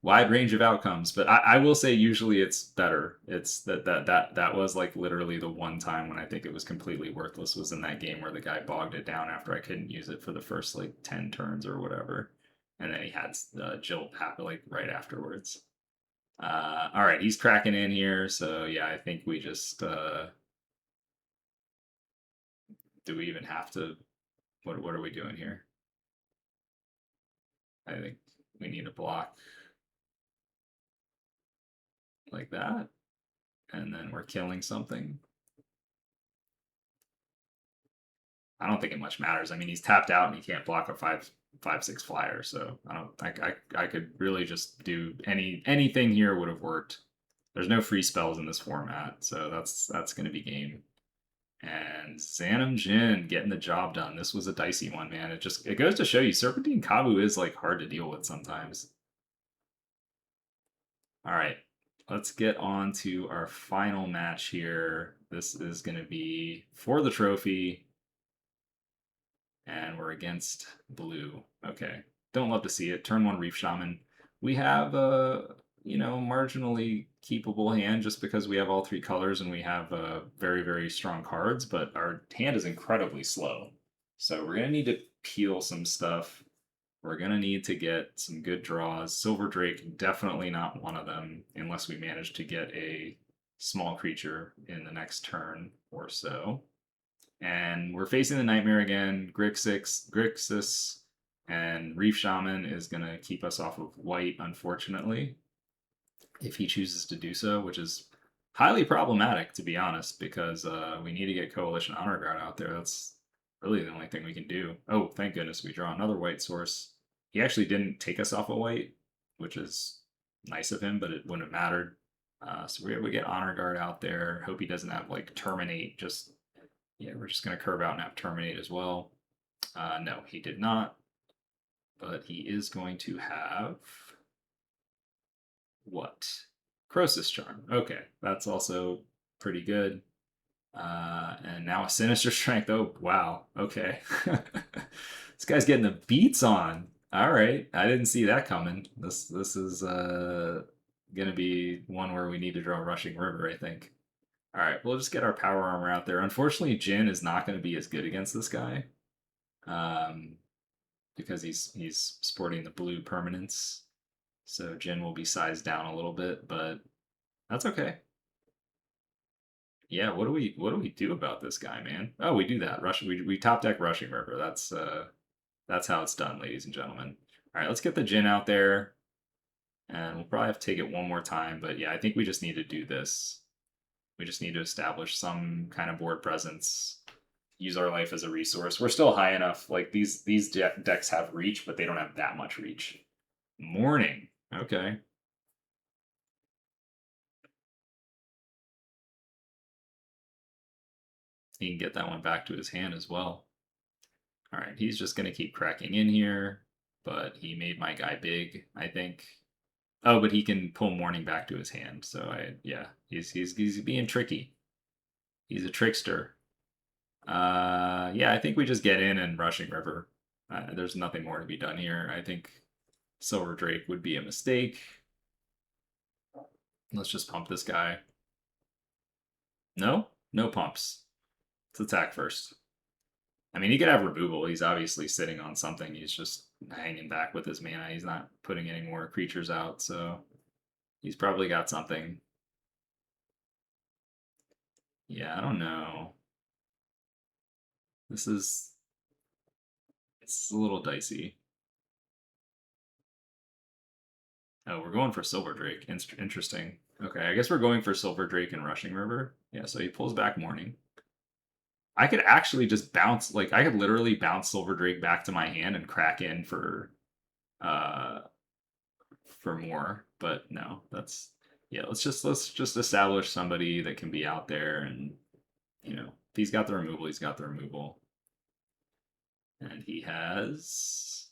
Wide range of outcomes, but I will say usually it's better. It's that was like literally the one time when I think it was completely worthless was in that game where the guy bogged it down after I couldn't use it for the first like 10 turns or whatever, and then he had Jill like right afterwards. All right, he's cracking in here, so yeah, I think we just do we even have to? What are we doing here? I think we need a block like that, and then we're killing something. I don't think it much matters. I mean, he's tapped out and he can't block a 5/6 flyer, so I could really just do anything here would have worked. There's no free spells in this format, so that's going to be game. And Xanamjin getting the job done. This was a dicey one, man. It goes to show you Serpentine Kabu is like hard to deal with sometimes. All right, let's get on to our final match here. This is going to be for the trophy, and we're against blue. Okay, don't love to see it. Turn 1 Reef Shaman. We have a marginally keepable hand just because we have all 3 colors and we have very, very strong cards, but our hand is incredibly slow. So we're going to need to peel some stuff. We're going to need to get some good draws. Silver Drake, definitely not one of them, unless we manage to get a small creature in the next turn or so. And we're facing the Nightmare again. Grixis, and Reef Shaman is going to keep us off of white, unfortunately, if he chooses to do so, which is highly problematic, to be honest, because we need to get Coalition Honor Guard out there. That's really the only thing we can do. Oh, thank goodness we draw another white source. He actually didn't take us off a white, which is nice of him, but it wouldn't have mattered. So we get Honor Guard out there. Hope he doesn't have like Terminate. Just yeah, we're just gonna curve out and have Terminate as well. No, he did not. But he is going to have what? Croesus Charm. Okay, that's also pretty good. And now a Sinister Strength. Oh, wow. Okay. This guy's getting the beats on. All right. I didn't see that coming. This is gonna be one where we need to draw Rushing River, I think. All right, we'll just get our Power Armor out there. Unfortunately, Jin is not going to be as good against this guy, because he's sporting the blue permanence. So Jin will be sized down a little bit, but that's okay. Yeah, what do we do about this guy, man? Oh, we do that. We top deck Rushing River. That's how it's done, ladies and gentlemen. All right, let's get the Jin out there, and we'll probably have to take it one more time. But yeah, I think we just need to do this. We just need to establish some kind of board presence. Use our life as a resource. We're still high enough. Like these decks have reach, but they don't have that much reach. Morning. Okay. He can get that one back to his hand as well. All right, he's just gonna keep cracking in here, but he made my guy big, I think. Oh, but he can pull Morning back to his hand. So yeah, he's being tricky. He's a trickster. Yeah, I think we just get in and Rushing River. There's nothing more to be done here. I think Silver Drake would be a mistake. Let's just pump this guy. No? No pumps. Let's attack first. I mean, he could have removal. He's obviously sitting on something. He's just hanging back with his mana. He's not putting any more creatures out, so he's probably got something. Yeah, I don't know. It's a little dicey. Oh, we're going for Silver Drake. Interesting. Okay, I guess we're going for Silver Drake and Rushing River. Yeah, so he pulls back Morning. I could actually just bounce, like I could literally bounce Silver Drake back to my hand and crack in for more, but no, that's yeah, let's just establish somebody that can be out there, and you know, if he's got the removal, he's got the removal. And he has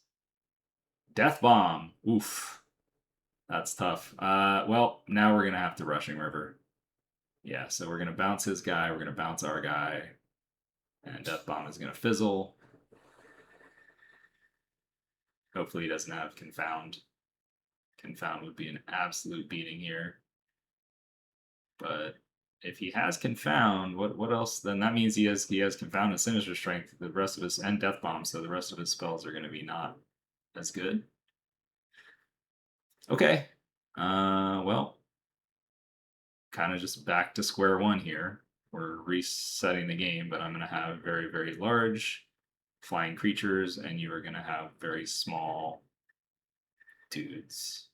Death Bomb. Oof. That's tough. Well, now we're gonna have to Rushing River. Yeah, so we're gonna bounce his guy, we're gonna bounce our guy, and Death Bomb is gonna fizzle. Hopefully he doesn't have Confound. Confound would be an absolute beating here. But if he has Confound, what else? Then that means he has Confound and Sinister Strength. The rest of his and Death Bomb, so the rest of his spells are going to be not as good. Okay. Well, kind of just back to square one here. We're resetting the game, but I'm going to have very, very large flying creatures, and you are going to have very small dudes.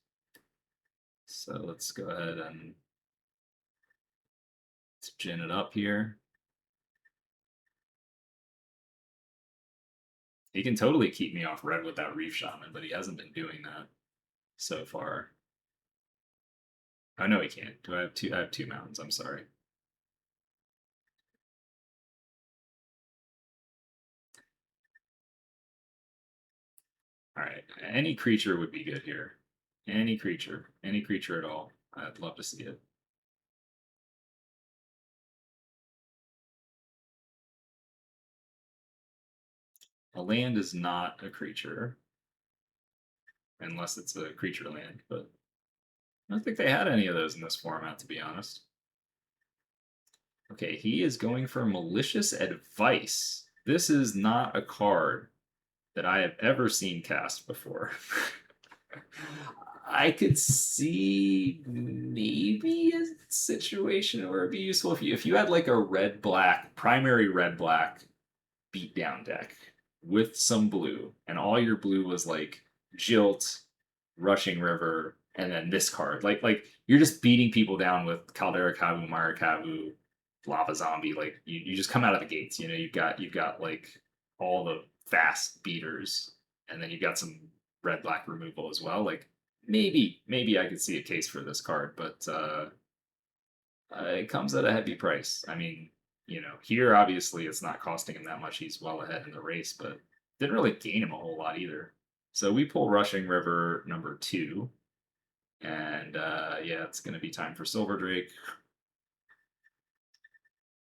So let's go ahead and let's gin it up here. He can totally keep me off red with that Reef Shaman, but he hasn't been doing that so far. Oh no, he can't. Do I have two? I have two mountains. I'm sorry. All right. Any creature would be good here. Any creature at all. I'd love to see it. A land is not a creature, unless it's a creature land, but I don't think they had any of those in this format, to be honest. Okay, he is going for Malicious Advice. This is not a card that I have ever seen cast before. I could see maybe a situation where it'd be useful if you had like a red black primary red black beatdown deck with some blue, and all your blue was like Jilt, Rushing River, and then this card. Like you're just beating people down with Caldera Kavu, Marikavu, Lava Zombie. Like you just come out of the gates. You know, you've got like all the fast beaters, and then you've got some red black removal as well. Like maybe I could see a case for this card, but it comes at a heavy price. I mean, you know, here obviously it's not costing him that much. He's well ahead in the race, but didn't really gain him a whole lot either. So we pull Rushing River number 2, and yeah, it's gonna be time for Silver Drake.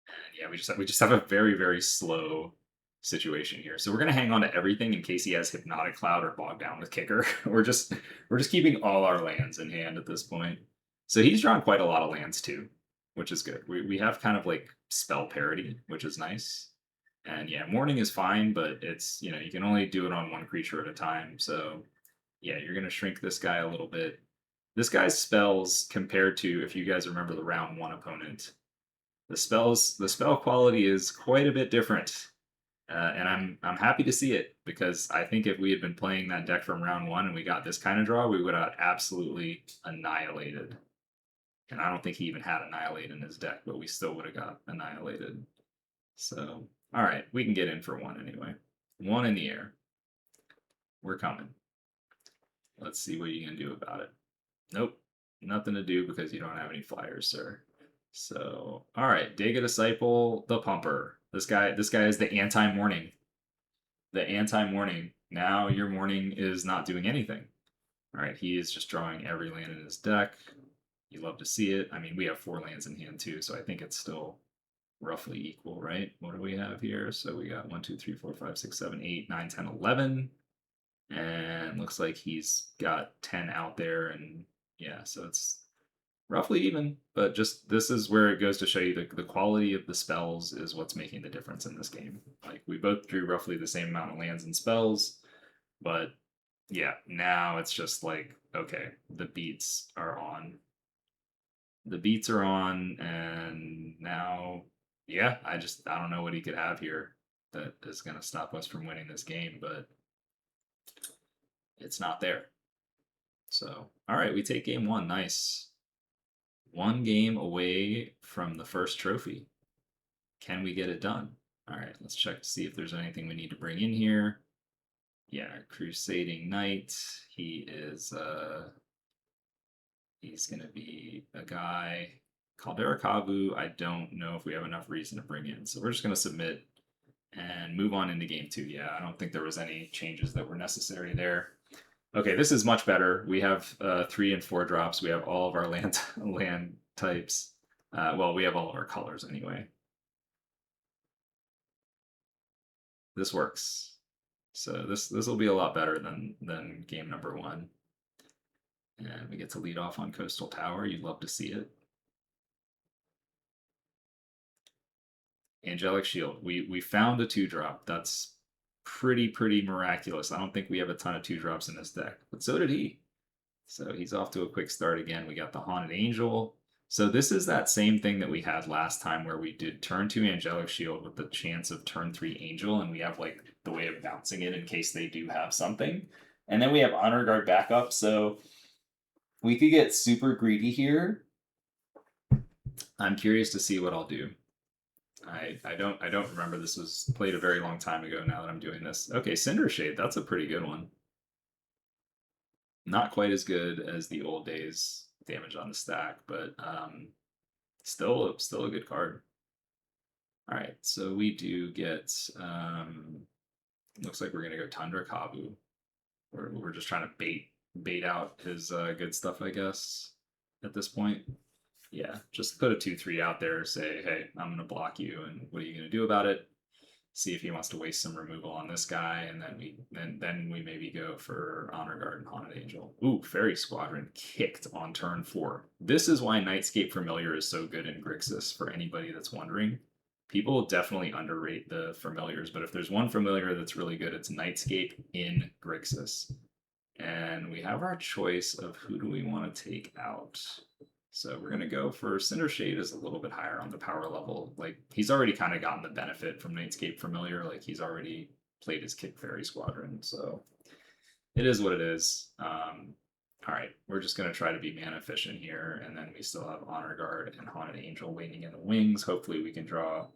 And yeah, we just have a very slow situation here. So we're gonna hang on to everything in case he has Hypnotic Cloud or Bog Down with Kicker. We're just keeping all our lands in hand at this point. So he's drawn quite a lot of lands too, which is good. We have kind of like spell parity, which is nice. And yeah, Mourning is fine, but it's, you know, you can only do it on one creature at a time. So yeah, you're going to shrink this guy a little bit. This guy's spells compared to, if you guys remember the round 1 opponent, the spell quality is quite a bit different. And I'm happy to see it, because I think if we had been playing that deck from round 1 and we got this kind of draw, we would have absolutely annihilated. And I don't think he even had Annihilate in his deck, but we still would have got annihilated. So, all right, we can get in for 1 anyway. 1 in the air. We're coming. Let's see what you can do about it. Nope, nothing to do because you don't have any flyers, sir. So, all right, Dega Disciple, the Pumper. This guy is the anti-Mourning. The anti-Mourning. Now your Mourning is not doing anything. All right, he is just drawing every land in his deck. You love to see it. I mean, we have 4 lands in hand too, so I think it's still roughly equal, right? What do we have here? So we got 1, 2, 3, 4, 5, 6, 7, 8, 9, 10, 11. And looks like he's got 10 out there, and yeah, so it's roughly even. But just this is where it goes to show you the quality of the spells is what's making the difference in this game. Like, we both drew roughly the same amount of lands and spells, but yeah, now it's just like, okay, the beats are on. The beats are on, and now, yeah, I don't know what he could have here that is going to stop us from winning this game, but it's not there. So, all right, we take game 1. Nice. 1 game away from the first trophy. Can we get it done? All right, let's check to see if there's anything we need to bring in here. Yeah, Crusading Knight. He is he's gonna be a guy. Caldera Kavu, I don't know if we have enough reason to bring in. So we're just gonna submit and move on into game 2. Yeah, I don't think there was any changes that were necessary there. Okay, this is much better. We have 3 and 4 drops. We have all of our land types. Well, we have all of our colors anyway. This works. So this will be a lot better than game number 1. And we get to lead off on Coastal Tower. You'd love to see it. Angelic Shield. We found a 2-drop. That's pretty miraculous. I don't think we have a ton of 2-drops in this deck, but so did he. So he's off to a quick start again. We got the Haunted Angel. So this is that same thing that we had last time where we did turn 2 Angelic Shield with the chance of turn 3 Angel, and we have like the way of bouncing it in case they do have something. And then we have Honor Guard backup, so we could get super greedy here. I'm curious to see what I'll do. I don't remember. This was played a very long time ago now that I'm doing this. Okay, Cinder Shade, that's a pretty good one. Not quite as good as the old days damage on the stack, but still a good card. All right, so we do get looks like we're gonna go Tundra Kabu. We're just trying to bait out his good stuff, I guess, at this point. Yeah, just put a 2/3 out there, say, hey, I'm gonna block you, and what are you gonna do about it? See if he wants to waste some removal on this guy, and then we maybe go for Honor Guard and Haunted Angel. Ooh, Fairy Squadron kicked on turn 4. This is why Nightscape Familiar is so good in Grixis, for anybody that's wondering. People definitely underrate the familiars, but if there's one familiar that's really good, it's Nightscape in Grixis. And we have our choice of who do we want to take out. So we're gonna go for Cinder Shade is a little bit higher on the power level. Like he's already kind of gotten the benefit from Nightscape Familiar. Like he's already played his Kick Fairy Squadron, so it is what it is. All right, we're just gonna try to be mana efficient here, and then we still have Honor Guard and Haunted Angel waiting in the wings. Hopefully, we can draw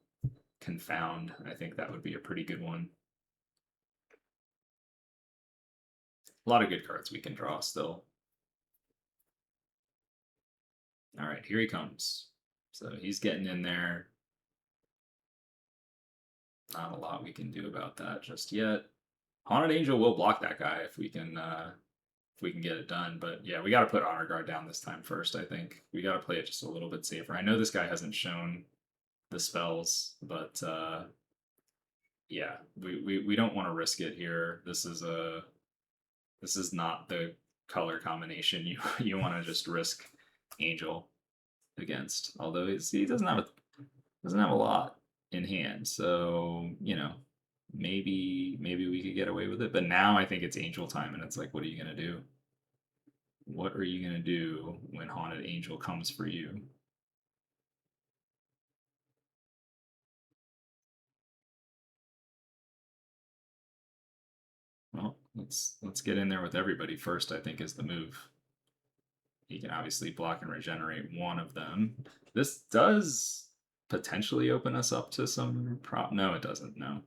Confound. I think that would be a pretty good one. A lot of good cards we can draw still. All right, here he comes. So he's getting in there. Not a lot we can do about that just yet. Haunted Angel will block that guy if we can get it done. But yeah, we got to put Honor Guard down this time first. I think we got to play it just a little bit safer. I know this guy hasn't shown the spells, but yeah, we don't want to risk it here. This is not the color combination you want to just risk Angel against. Although he doesn't have a lot in hand, so you know maybe we could get away with it. But now I think it's Angel time, and it's like, what are you gonna do? What are you gonna do when Haunted Angel comes for you? Well, let's get in there with everybody first. I think is the move. He can obviously block and regenerate one of them. This does potentially open us up to some prop. No, it doesn't. No.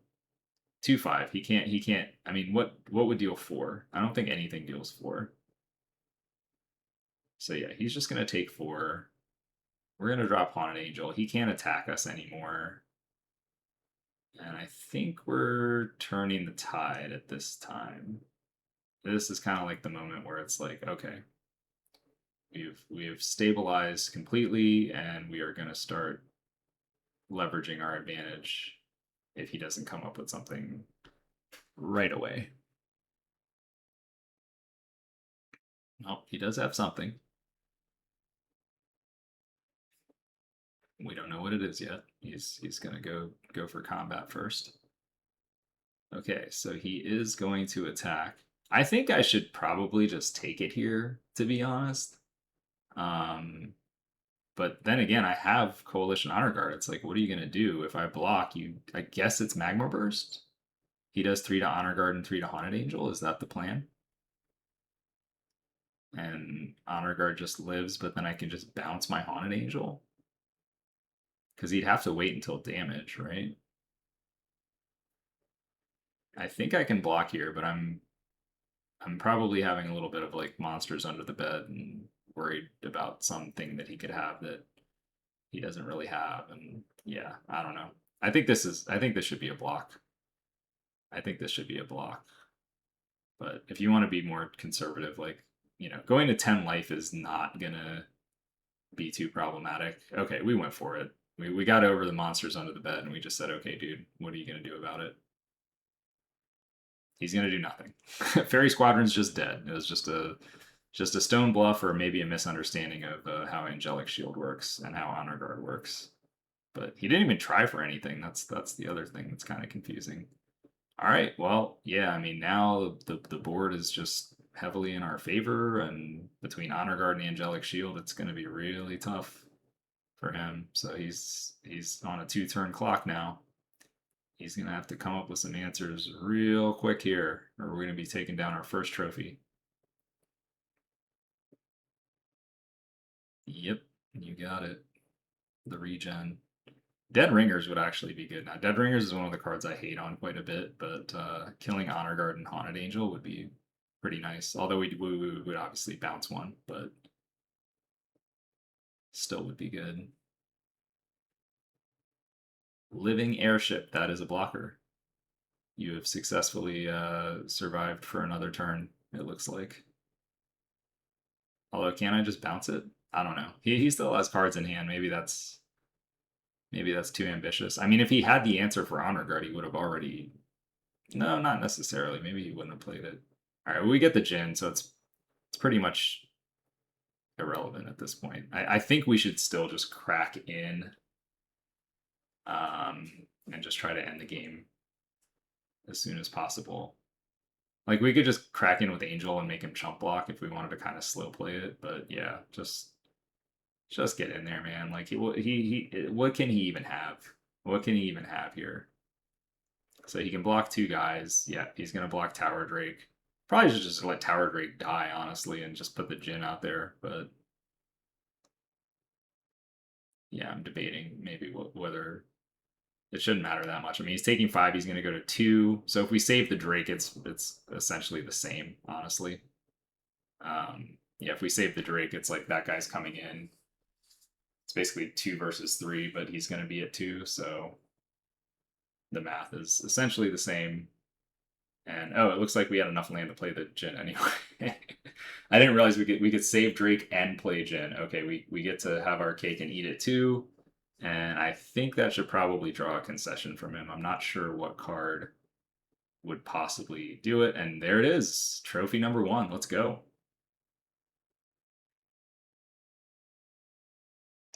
2/5. He can't. I mean, what would deal 4? I don't think anything deals 4. So yeah, he's just gonna take 4. We're gonna drop Haunted Angel. He can't attack us anymore. And I think we're turning the tide at this time. This is kind of like the moment where it's like, okay, we've stabilized completely, and we are gonna start leveraging our advantage if he doesn't come up with something right away. Oh, he does have something. We don't know what it is yet. He's gonna go for combat first. Okay, so he is going to attack. I think I should probably just take it here, to be honest. But then again, I have Coalition Honor Guard. It's like, what are you gonna do if I block you? I guess it's Magma Burst. He does 3 to Honor Guard and 3 to Haunted Angel. Is that the plan? And Honor Guard just lives, but then I can just bounce my Haunted Angel. Because he'd have to wait until damage, right? I think I can block here, but I'm probably having a little bit of like monsters under the bed and worried about something that he could have that he doesn't really have. And yeah, I don't know. I think this should be a block. I think this should be a block. But if you want to be more conservative, like, going to 10 life is not gonna be too problematic. Okay, we went for it. We got over the monsters under the bed and we just said, okay, dude, what are you gonna do about it? He's gonna do nothing. Fairy Squadron's just dead. It was just a stone bluff, or maybe a misunderstanding of how Angelic Shield works and how Honor Guard works. But he didn't even try for anything. That's the other thing that's kind of confusing. All right, well, yeah, I mean, now the board is just heavily in our favor, and between Honor Guard and Angelic Shield, it's going to be really tough for him. So he's on a 2-turn clock now. He's going to have to come up with some answers real quick here, or we're going to be taking down our first trophy. Yep, you got it. The regen. Dead Ringers would actually be good. Now, Dead Ringers is one of the cards I hate on quite a bit, but killing Honor Guard and Haunted Angel would be pretty nice. Although we would obviously bounce one, but still would be good. Living Airship, that is a blocker. You have successfully survived for another turn, it looks like. Although, can I just bounce it? I don't know. He still has cards in hand. Maybe that's too ambitious. I mean, if he had the answer for Honor Guard, he would have already. No, not necessarily. Maybe he wouldn't have played it. All right, well, we get the Jin, so it's pretty much irrelevant at this point. I think we should still just crack in, and just try to end the game as soon as possible. Like we could just crack in with Angel and make him chump block if we wanted to kind of slow play it, but yeah, just get in there, man. Like what can he even have? What can he even have here? So he can block 2 guys. Yeah, he's gonna block Tower Drake. Probably should just let Tower Drake die, honestly, and just put the Jin out there. But yeah, I'm debating maybe whether it shouldn't matter that much. I mean, he's taking 5. He's gonna go to 2. So if we save the Drake, it's essentially the same, honestly. Yeah, if we save the Drake, it's like that guy's coming in. It's basically 2 versus 3, but he's gonna be at 2, so the math is essentially the same. And oh, it looks like we had enough land to play the Jin anyway. I didn't realize we could save Drake and play Jin. Okay, we get to have our cake and eat it too. And I think that should probably draw a concession from him. I'm not sure what card would possibly do it. And there it is. Trophy number 1. Let's go.